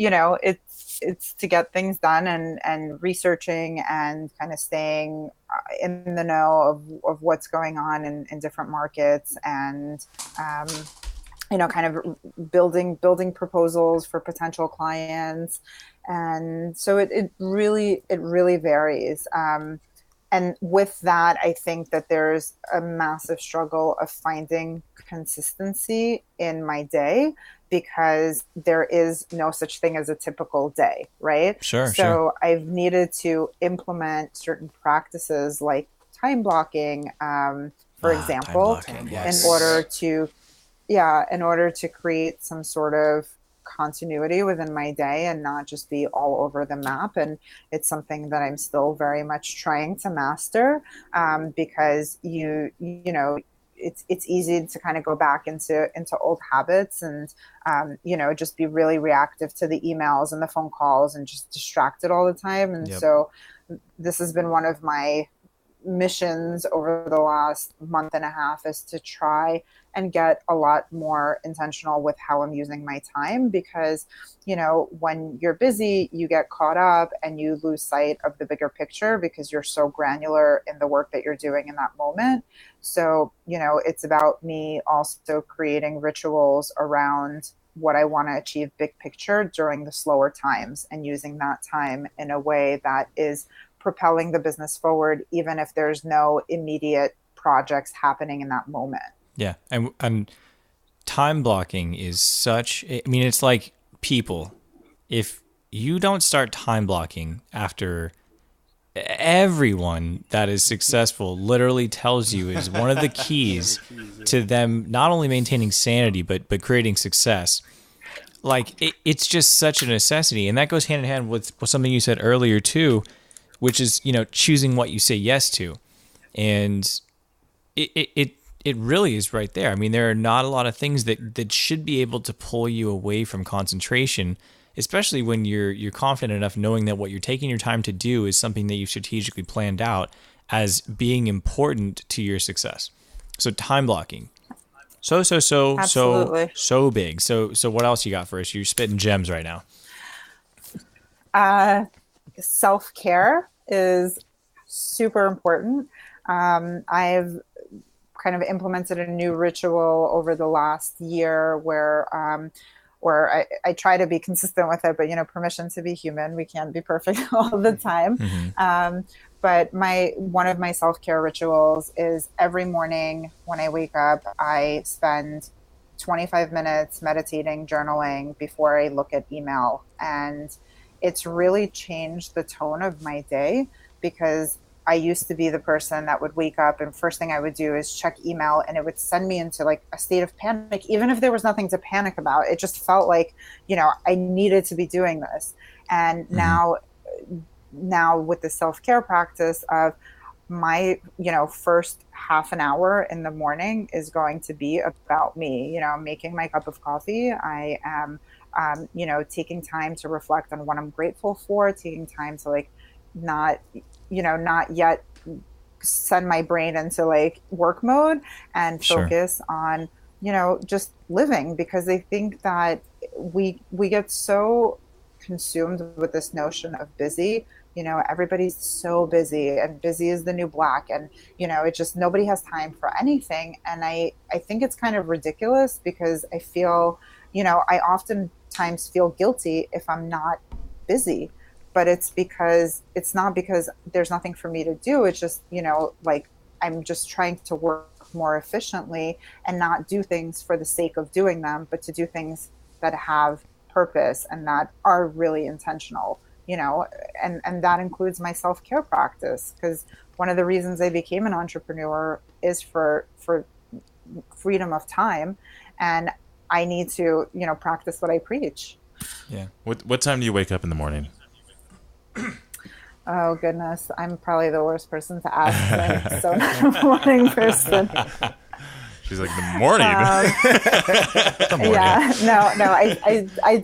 to get things done and researching and kind of staying in the know of what's going on in different markets, and kind of building proposals for potential clients. And so it really varies. And with that, I think that there's a massive struggle of finding consistency in my day, because there is no such thing as a typical day, right? So I've needed to implement certain practices like time blocking, for example, yes. in order to create some sort of continuity within my day and not just be all over the map. And it's something that I'm still very much trying to master, because it's easy to kind of go back into old habits and just be really reactive to the emails and the phone calls and just distracted all the time. And so this has been one of my missions over the last month and a half, is to try and get a lot more intentional with how I'm using my time, because when you're busy, you get caught up and you lose sight of the bigger picture because you're so granular in the work that you're doing in that moment. So it's about me also creating rituals around what I want to achieve big picture during the slower times, and using that time in a way that is propelling the business forward, even if there's no immediate projects happening in that moment. Yeah. And time blocking is it's like people. If you don't start time blocking after everyone that is successful literally tells you is one of the keys to them not only maintaining sanity, but creating success. Like it's just such a necessity. And that goes hand in hand with something you said earlier too, which is, choosing what you say yes to. And it really is right there. I mean, there are not a lot of things that should be able to pull you away from concentration, especially when you're confident enough knowing that what you're taking your time to do is something that you've strategically planned out as being important to your success. So time blocking. Absolutely. So big. So what else you got for us? You're spitting gems right now. Self-care is super important. I've kind of implemented a new ritual over the last year where I try to be consistent with it, but permission to be human. We can't be perfect all the time. Mm-hmm. But one of my self-care rituals is every morning when I wake up, I spend 25 minutes meditating, journaling before I look at email. And it's really changed the tone of my day, because I used to be the person that would wake up and first thing I would do is check email, and it would send me into like a state of panic, even if there was nothing to panic about. It just felt like, I needed to be doing this. And now with the self-care practice of my, first half an hour in the morning is going to be about me, making my cup of coffee. I am taking time to reflect on what I'm grateful for, taking time to not yet send my brain into work mode and focus on, just living, because I think that we get so consumed with this notion of busy. Everybody's so busy, and busy is the new black, and it just, nobody has time for anything. And I think it's kind of ridiculous, because I feel, I oftentimes feel guilty if I'm not busy, but it's not because there's nothing for me to do. It's just, I'm just trying to work more efficiently and not do things for the sake of doing them, but to do things that have purpose and that are really intentional, and that includes my self-care practice, because one of the reasons I became an entrepreneur is for freedom of time, and I need to, practice what I preach. Yeah. What time do you wake up in the morning? Oh goodness, I'm probably the worst person to ask. I'm so not a morning person. She's like, the morning. The morning. Yeah, no, I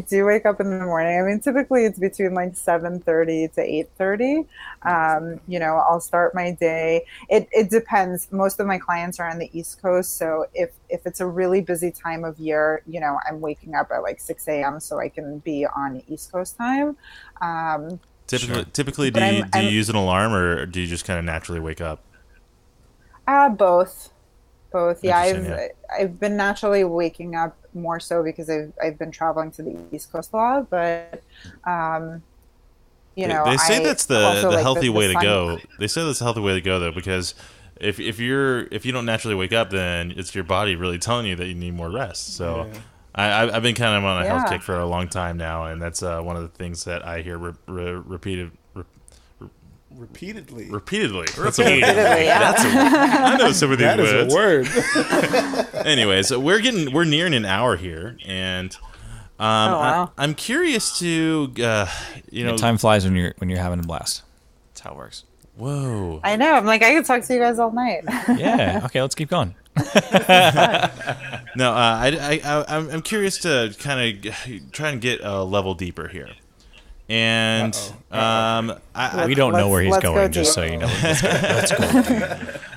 do wake up in the morning. I mean, typically it's between like 7:30 to 8:30. I'll start my day. It depends. Most of my clients are on the East Coast, so if it's a really busy time of year, I'm waking up at like 6 a.m. so I can be on East Coast time. Typically, do you use an alarm, or do you just kind of naturally wake up? Both. Yeah, Interesting, I've been naturally waking up more so because I've been traveling to the East Coast a lot, but they say that's the healthy way to sun. go. They say that's the healthy way to go though, because if you don't naturally wake up, then it's your body really telling you that you need more rest. So I've been kind of on a health kick for a long time now, and that's one of the things that I hear repeatedly. That's a word. Yeah. I know some of these words. That is a word. Anyways, we're nearing an hour here, and wow. I'm curious to time flies when you're having a blast. That's how it works. Whoa. I know. I'm like, I could talk to you guys all night. Yeah. Okay. Let's keep going. No, I'm curious to kind of try and get a level deeper here. And we don't know where he's going, just so you know. Let's go.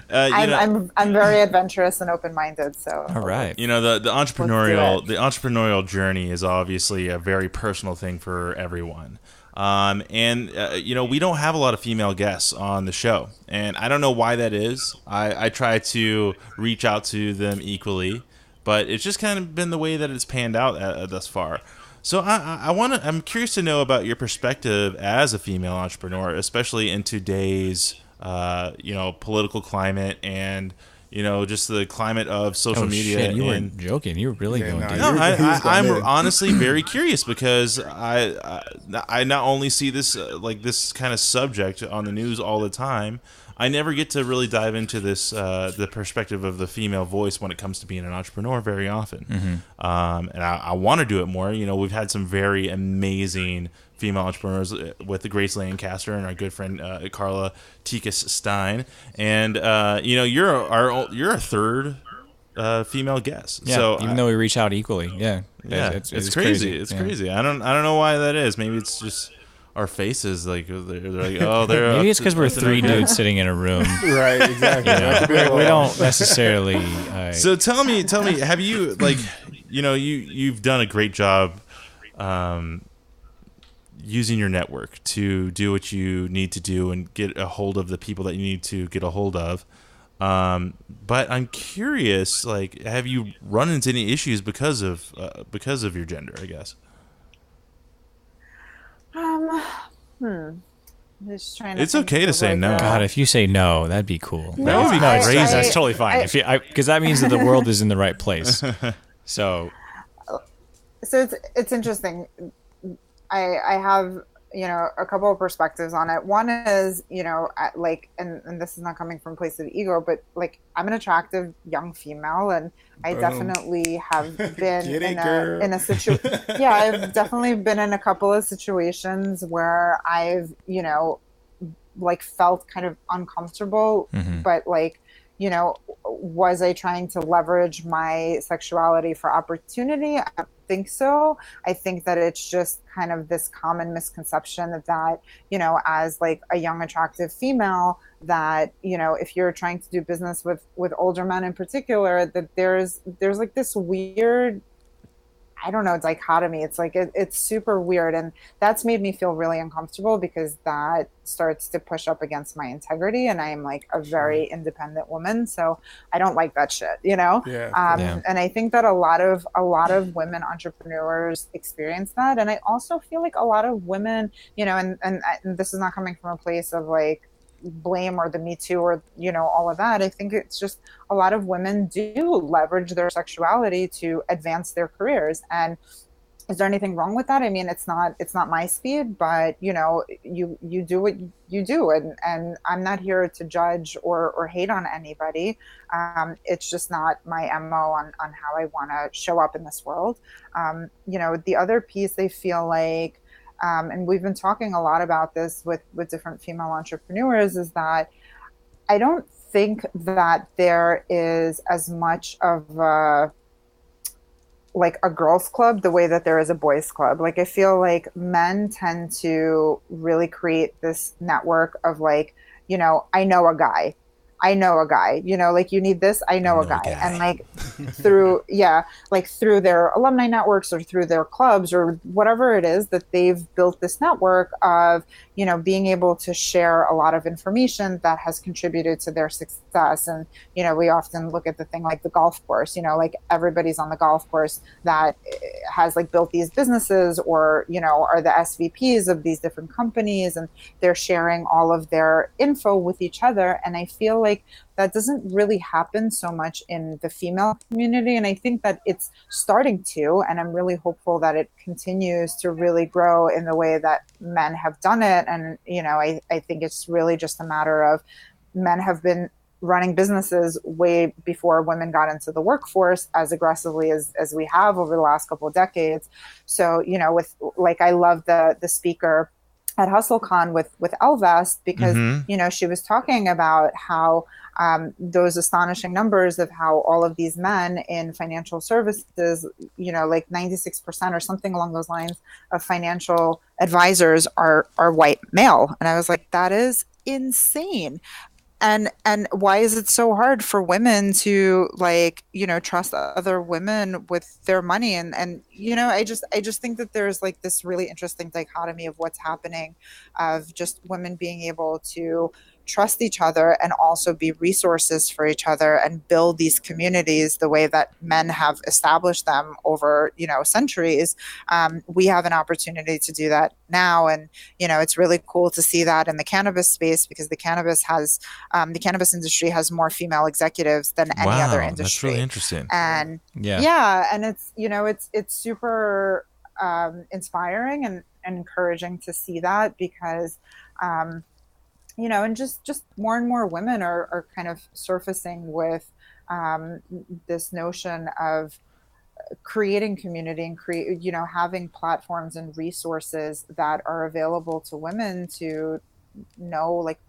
I'm very adventurous and open-minded, so. All right. The entrepreneurial journey is obviously a very personal thing for everyone. We don't have a lot of female guests on the show, and I don't know why that is. I try to reach out to them equally, but it's just kind of been the way that it's panned out thus far. So I'm curious to know about your perspective as a female entrepreneur, especially in today's political climate and just the climate of social media. Shit, you weren't joking. You were really going deep. No, I'm honestly very curious, because I not only see this this kind of subject on the news all the time. I never get to really dive into this the perspective of the female voice when it comes to being an entrepreneur very often. Mm-hmm. And I want to do it more. We've had some very amazing female entrepreneurs with the Grace Lancaster and our good friend Carla Tikas Stein, and you're a third female guest. Yeah, so even though we reach out equally, it's crazy. It's crazy. I don't know why that is. Maybe it's just our faces, they're like, oh, they're maybe it's because we're three dudes sitting in a room. Right, exactly. We don't necessarily. So tell me, have you you've done a great job using your network to do what you need to do and get a hold of the people that you need to get a hold of. But I'm curious, have you run into any issues because of your gender, I guess? Just trying to it's okay to say no. God, if you say no, that'd be cool. That would be crazy. That's totally fine. Because that means that the world is in the right place. So it's interesting. I have a couple of perspectives on it. One is and this is not coming from a place of ego, but I'm an attractive young female, and I definitely have been in a situation. Yeah, I've definitely been in a couple of situations where I've felt kind of uncomfortable, but was I trying to leverage my sexuality for opportunity? I don't think so. I think that it's just kind of this common misconception that, as a young attractive female, that, if you're trying to do business with older men in particular, that there's this weird, I don't know, dichotomy. It's it's super weird. And that's made me feel really uncomfortable, because that starts to push up against my integrity. And I am a very independent woman. So I don't like that shit, Yeah. And I think that a lot of women entrepreneurs experience that. And I also feel like a lot of women, and this is not coming from a place of blame or the Me Too or all of that. I think it's just a lot of women do leverage their sexuality to advance their careers. And is there anything wrong with that? I mean, it's not my speed, but you do what you do, and I'm not here to judge or hate on anybody. It's just not my MO on how I want to show up in this world. The other piece, I feel like and we've been talking a lot about this with different female entrepreneurs, is that I don't think that there is as much of like a girls club the way that there is a boys club. Like I feel like men tend to really create this network of like, you know, I know a guy, you know, like you need this, I know a guy. And like through, like through their alumni networks or through their clubs or whatever it is, that they've built this network of, you know, being able to share a lot of information that has contributed to their success. And, you know, we often look at the thing like the golf course, you know, like everybody's on the golf course that has like built these businesses or, you know, are the SVPs of these different companies, and they're sharing all of their info with each other. And I feel like that doesn't really happen so much in the female community. And I think that it's starting to, and I'm really hopeful that it continues to really grow in the way that men have done it. And, you know, I think it's really just a matter of men have been running businesses way before women got into the workforce as aggressively as we have over the last couple of decades. So, you know, with like, I love the speaker at HustleCon with Elvest, because, you know, she was talking about how those astonishing numbers of how all of these men in financial services, you know, like 96% or something along those lines of financial advisors are white male. And I was like, that is insane. And why is it so hard for women to, like, you know, trust other women with their money? And you know, I just think that there's like this really interesting dichotomy of what's happening, of just women being able to trust each other and also be resources for each other and build these communities the way that men have established them over, you know, centuries. We have an opportunity to do that now. And, you know, it's really cool to see that in the cannabis space, because the cannabis industry has more female executives than any other industry. That's really interesting. And and it's, you know, it's super inspiring and encouraging to see that, because you know, and just more and more women are kind of surfacing with this notion of creating community and you know, having platforms and resources that are available to women to know like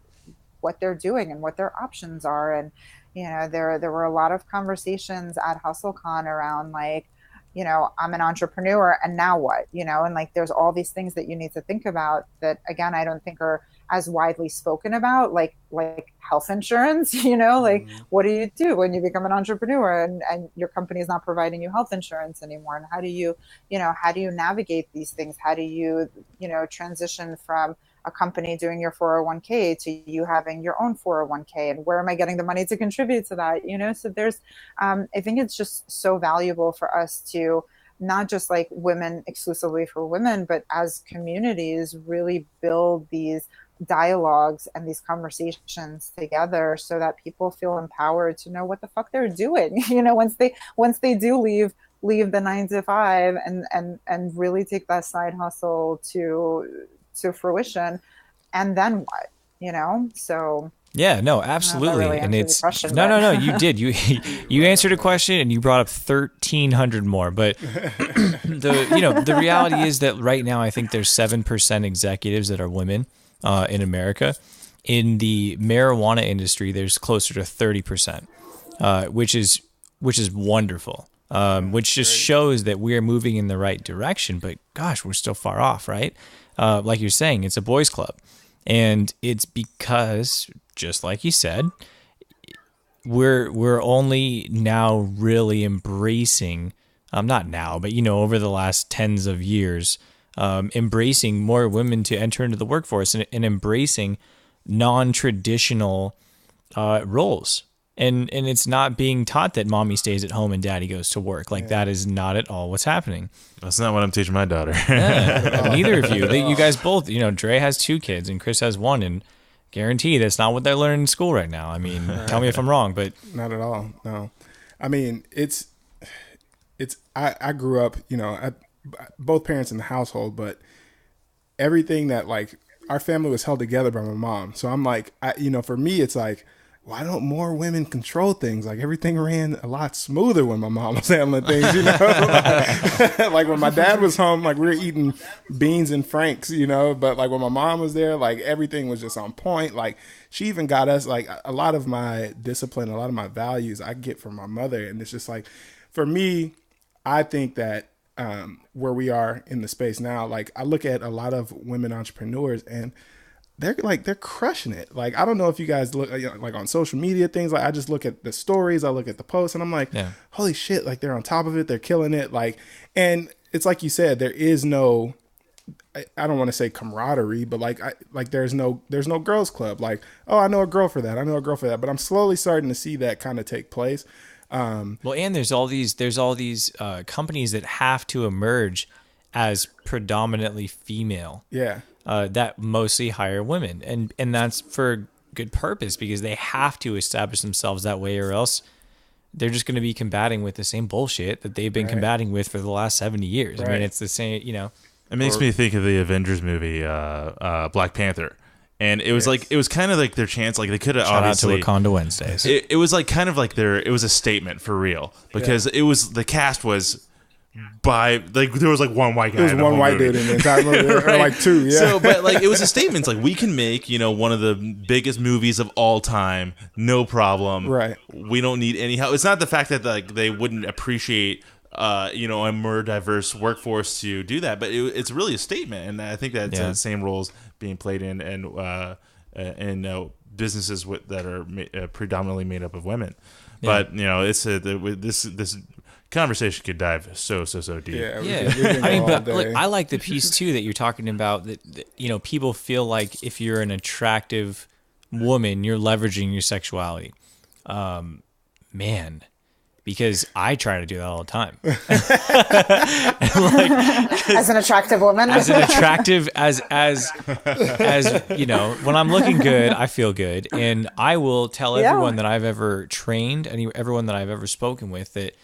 what they're doing and what their options are. And, you know, there were a lot of conversations at HustleCon around like, you know, I'm an entrepreneur and now what, you know, and like there's all these things that you need to think about that, again, I don't think are as widely spoken about, like health insurance, you know, like what do you do when you become an entrepreneur and your company is not providing you health insurance anymore? And how do you navigate these things? How do you, you know, transition from a company doing your 401k to you having your own 401k, and where am I getting the money to contribute to that? You know, so there's, I think it's just so valuable for us to not just like women exclusively for women, but as communities really build these dialogues and these conversations together so that people feel empowered to know what the fuck they're doing, you know, once they do leave the 9 to 5 and really take that side hustle to fruition. And then what, you know? So yeah, no, absolutely. Really, and it's question, no, you did. You answered a question and you brought up 1,300 more. But the reality is that right now I think there's 7% executives that are women in America. In the marijuana industry, there's closer to 30%, which is wonderful. Which just shows that we're moving in the right direction. But gosh, we're still far off, right? Like you're saying, it's a boys' club. And it's because, just like you said, we're only now really embracing, not now, but, you know, over the last tens of years, embracing more women to enter into the workforce and embracing non-traditional roles. And it's not being taught that mommy stays at home and daddy goes to work. Like that is not at all what's happening. That's not what I'm teaching my daughter. Yeah, neither of you. You guys both, you know, Dre has 2 kids and Chris has 1, and guarantee that's not what they're learning in school right now. I mean, tell me if I'm wrong, but not at all. No, I mean, I grew up, you know, both parents in the household, but everything that like our family was held together by my mom. So I'm like, you know, for me, it's like, why don't more women control things? Like everything ran a lot smoother when my mom was handling things, you know? Like when my dad was home, like we were eating beans and franks, you know, but like when my mom was there, like everything was just on point. Like she even got us, like a lot of my discipline, a lot of my values I get from my mother. And it's just like, for me, I think that where we are in the space now, like I look at a lot of women entrepreneurs and they're crushing it. Like, I don't know if you guys look like on social media things, like I just look at the stories, I look at the posts and I'm like, holy shit, like they're on top of it. They're killing it. Like, and it's like you said, there is no, I don't want to say camaraderie, but like there's no girls club. Like, oh, I know a girl for that. I know a girl for that. But I'm slowly starting to see that kind of take place. Well, and there's all these companies that have to emerge as predominantly female. Yeah. That mostly hire women, and that's for good purpose because they have to establish themselves that way, or else they're just going to be combating with the same bullshit that they've been combating with for the last 70 years. Right. I mean, it's the same, you know. It makes me think of the Avengers movie, Black Panther. And it was like, it was kind of like their chance. Like they could have obviously. Shout out to Wakanda Wednesdays. It was like kind of like it was a statement for real because it was, the cast was by, like there was like one white guy. There was one white dude in the entire movie, right? Or like two. Yeah. So, but like it was a statement. It's like we can make, you know, one of the biggest movies of all time, no problem. Right. We don't need any help. It's not the fact that like they wouldn't appreciate you know, a more diverse workforce to do that, but it's really a statement, and I think that the same roles being played in businesses that are predominantly made up of women. Yeah. But you know, it's this conversation could dive so deep. Yeah. I mean, but look, I like the piece too that you're talking about. That you know, people feel like if you're an attractive woman, you're leveraging your sexuality. Man. Because I try to do that all the time. As an attractive woman, as you know, when I'm looking good, I feel good, and I will tell everyone that I've ever trained, everyone that I've ever spoken with that.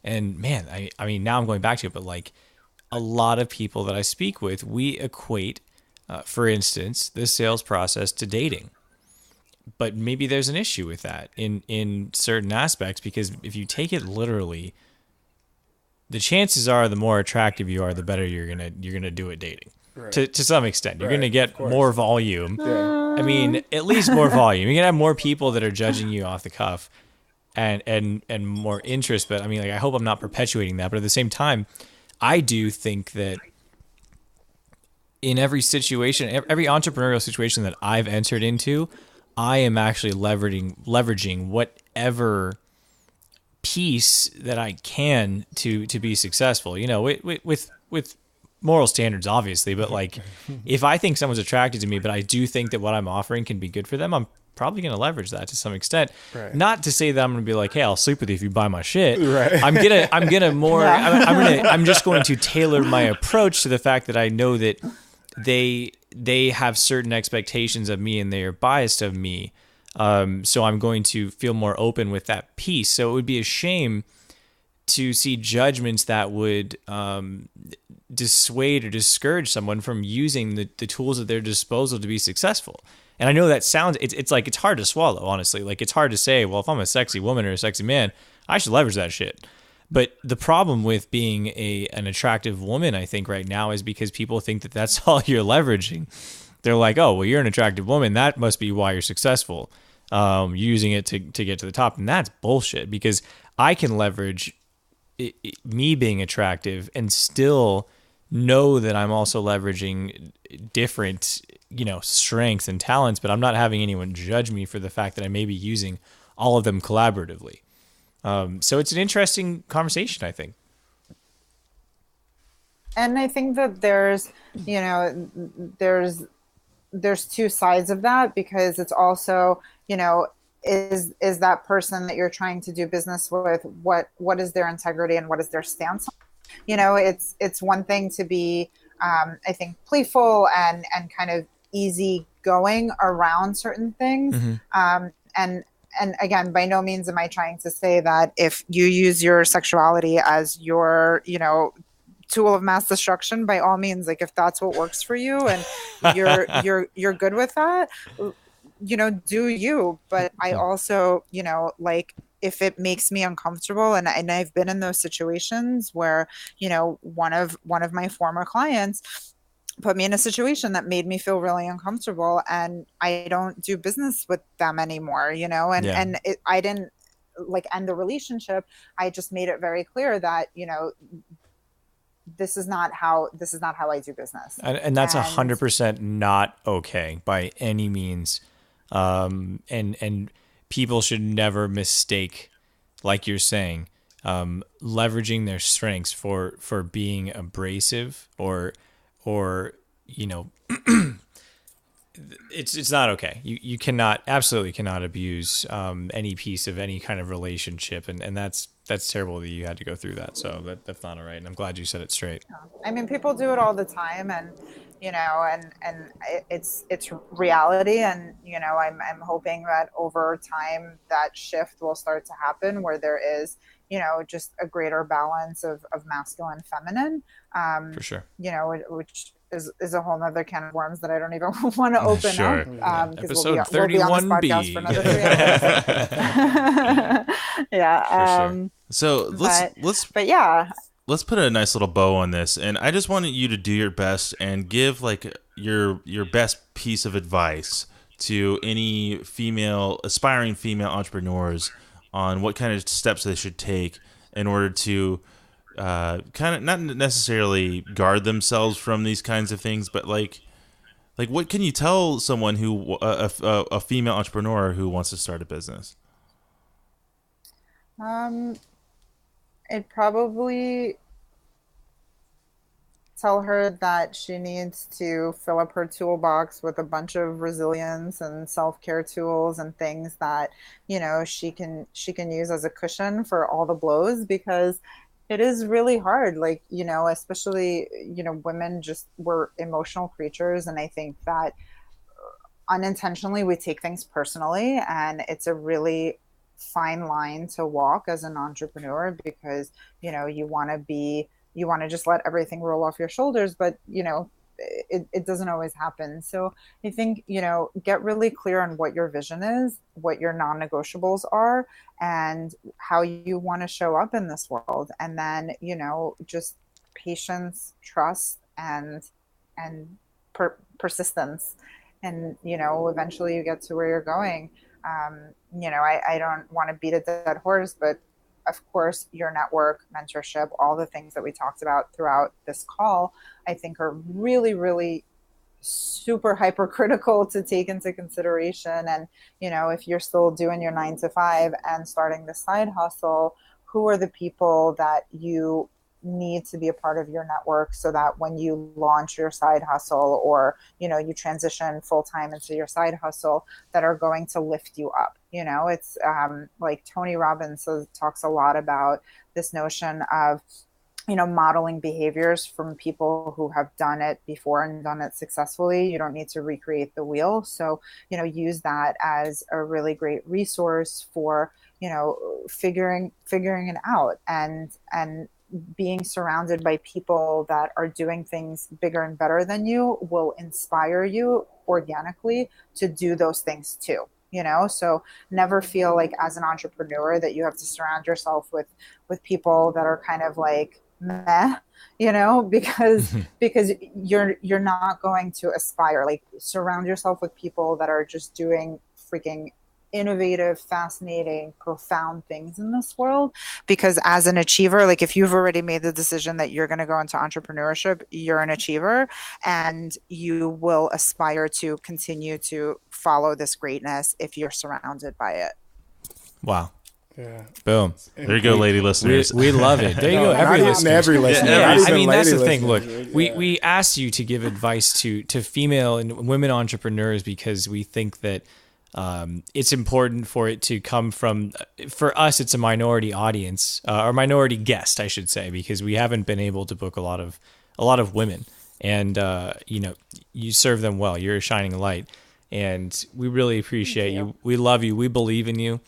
And man, I mean, now I'm going back to it, but like a lot of people that I speak with, we equate, for instance, the sales process to dating. But maybe there's an issue with that in certain aspects, because if you take it literally, the chances are the more attractive you are, the better you're gonna do at dating. Right. To some extent, you're gonna get more volume. Yeah. I mean, at least more volume. You're gonna have more people that are judging you off the cuff, and more interest. But I mean, like, I hope I'm not perpetuating that. But at the same time, I do think that in every situation, every entrepreneurial situation that I've entered into, I am actually leveraging whatever piece that I can to be successful. You know, with moral standards, obviously, but like if I think someone's attracted to me, but I do think that what I'm offering can be good for them, I'm probably going to leverage that to some extent. Right. Not to say that I'm going to be like, hey, I'll sleep with you if you buy my shit. Right. I'm just going to tailor my approach to the fact that I know that they have certain expectations of me and they are biased of me. So I'm going to feel more open with that piece. So it would be a shame to see judgments that would dissuade or discourage someone from using the tools at their disposal to be successful. And I know that sounds, it's like, it's hard to swallow, honestly. Like, it's hard to say, well, if I'm a sexy woman or a sexy man, I should leverage that shit. But the problem with being an attractive woman, I think, right now is because people think that that's all you're leveraging. They're like, oh, well, you're an attractive woman. That must be why you're successful, using it to get to the top. And that's bullshit, because I can leverage me being attractive and still know that I'm also leveraging different, you know, strengths and talents, but I'm not having anyone judge me for the fact that I may be using all of them collaboratively. So it's an interesting conversation, I think. And I think that there's two sides of that, because it's also, you know, is that person that you're trying to do business with, what is their integrity and what is their stance? You know, it's one thing to be, I think, playful and kind of easy going around certain things. Mm-hmm. And again, by no means am I trying to say that if you use your sexuality as your, you know, tool of mass destruction, by all means, like if that's what works for you and you're good with that, do you, but I also, like, if it makes me uncomfortable, and I've been in those situations where, one of my former clients put me in a situation that made me feel really uncomfortable, and I don't do business with them anymore, I didn't like end the relationship. I just made it very clear that, this is not how I do business. And that's 100% not okay by any means. And people should never mistake, like you're saying, leveraging their strengths for being abrasive or it's not okay. You absolutely cannot abuse any piece of any kind of relationship, and that's terrible that you had to go through that. So that's not all right. And I'm glad you said it straight. I mean, people do it all the time, and it's reality, and I'm hoping that over time that shift will start to happen, where there is just a greater balance of masculine, feminine. For sure. Which is a whole nother can of worms that I don't even want to open sure. up. Episode 31B. We'll be on this podcast for another 3 hours. Yeah. Sure. So let's put a nice little bow on this, and I just wanted you to do your best and give like your best piece of advice to any aspiring female entrepreneurs on what kind of steps they should take in order to kind of not necessarily guard themselves from these kinds of things, but like what can you tell someone who a female entrepreneur who wants to start a business? I'd probably tell her that she needs to fill up her toolbox with a bunch of resilience and self-care tools and things that she can use as a cushion for all the blows, because it is really hard. Like, especially, women, we're emotional creatures. And I think that unintentionally we take things personally, and it's a really fine line to walk as an entrepreneur, because, you want to just let everything roll off your shoulders, but, it doesn't always happen. So I think, get really clear on what your vision is, what your non-negotiables are, and how you want to show up in this world. And then, just patience, trust, and persistence. And, eventually you get to where you're going. I don't want to beat a dead horse, but of course, your network, mentorship, all the things that we talked about throughout this call, I think are really, really super hypercritical to take into consideration. And, if you're still doing your 9 to 5 and starting the side hustle, who are the people that you need to be a part of your network, so that when you launch your side hustle, or you transition full-time into your side hustle, that are going to lift you up. It's like Tony Robbins talks a lot about this notion of modeling behaviors from people who have done it before and done it successfully. You don't need to recreate the wheel. So use that as a really great resource for figuring it out, and being surrounded by people that are doing things bigger and better than you will inspire you organically to do those things too. So never feel like, as an entrepreneur, that you have to surround yourself with people that are kind of like meh, because you're not going to aspire. Like, surround yourself with people that are just doing freaking innovative, fascinating, profound things in this world. Because as an achiever, like, if you've already made the decision that you're going to go into entrepreneurship, you're an achiever, and you will aspire to continue to follow this greatness if you're surrounded by it. Wow. Yeah. Boom. There you go, lady listeners. We love it. There you go. Every listener. Yeah, I mean, that's the thing. Listeners. Look, we asked you to give advice to female and women entrepreneurs, because we think that it's important for it to come from, for us, it's a minority audience, or minority guest, I should say, because we haven't been able to book a lot of women, and you serve them well. You're a shining light, and we really appreciate you. We love you. We believe in you.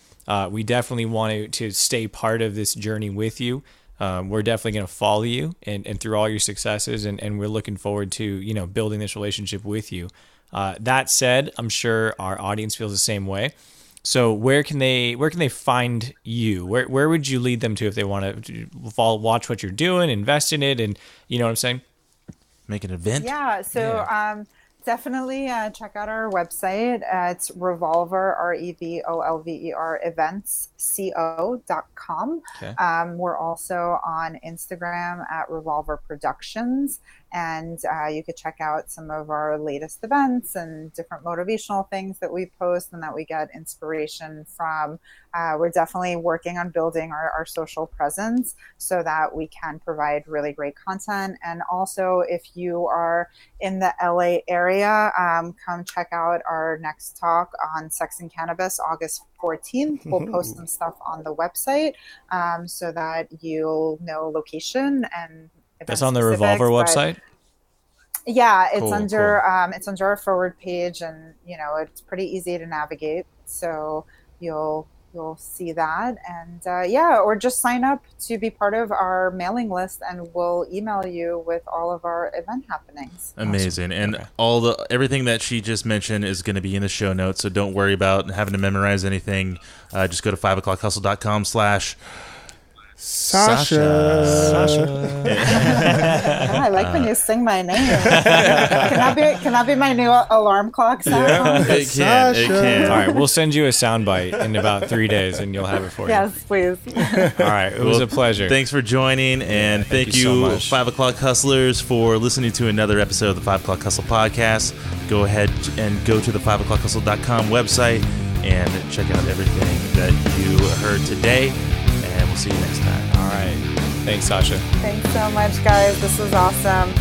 We definitely want to stay part of this journey with you. we're definitely going to follow you and through all your successes, and we're looking forward to building this relationship with you. That said, I'm sure our audience feels the same way. So where can they find you? Where would you lead them to if they want to watch what you're doing, invest in it, and you know what I'm saying? Make an event? Yeah. So definitely check out our website. It's Revolver, REVOLVER eventsco.com. Okay. We're also on Instagram at Revolver Productions. And you could check out some of our latest events and different motivational things that we post and that we get inspiration from. We're definitely working on building our social presence so that we can provide really great content. And also, if you are in the LA area, come check out our next talk on sex and cannabis, August 14th. We'll post some stuff on the website so that you'll know location and that's on the Revolver website. Yeah, it's cool. It's under our forward page, and it's pretty easy to navigate. So you'll see that, and or just sign up to be part of our mailing list, and we'll email you with all of our event happenings. Amazing, and everything that she just mentioned is going to be in the show notes. So don't worry about having to memorize anything. Just go to 5o'clockhustle.com/Sasha. I like when you sing my name. Can that be my new alarm clock sound? It can. All right, we'll send you a soundbite in about 3 days, and you'll have it for you. Yes, please. All right, it was a pleasure. Thanks for joining, and thank you so much. 5 O'Clock Hustlers, for listening to another episode of the 5 O'Clock Hustle podcast. Go ahead and go to the 5o'clockhustle.com website and check out everything that you heard today. And we'll see you next time. All right. Thanks, Sasha. Thanks so much, guys. This was awesome.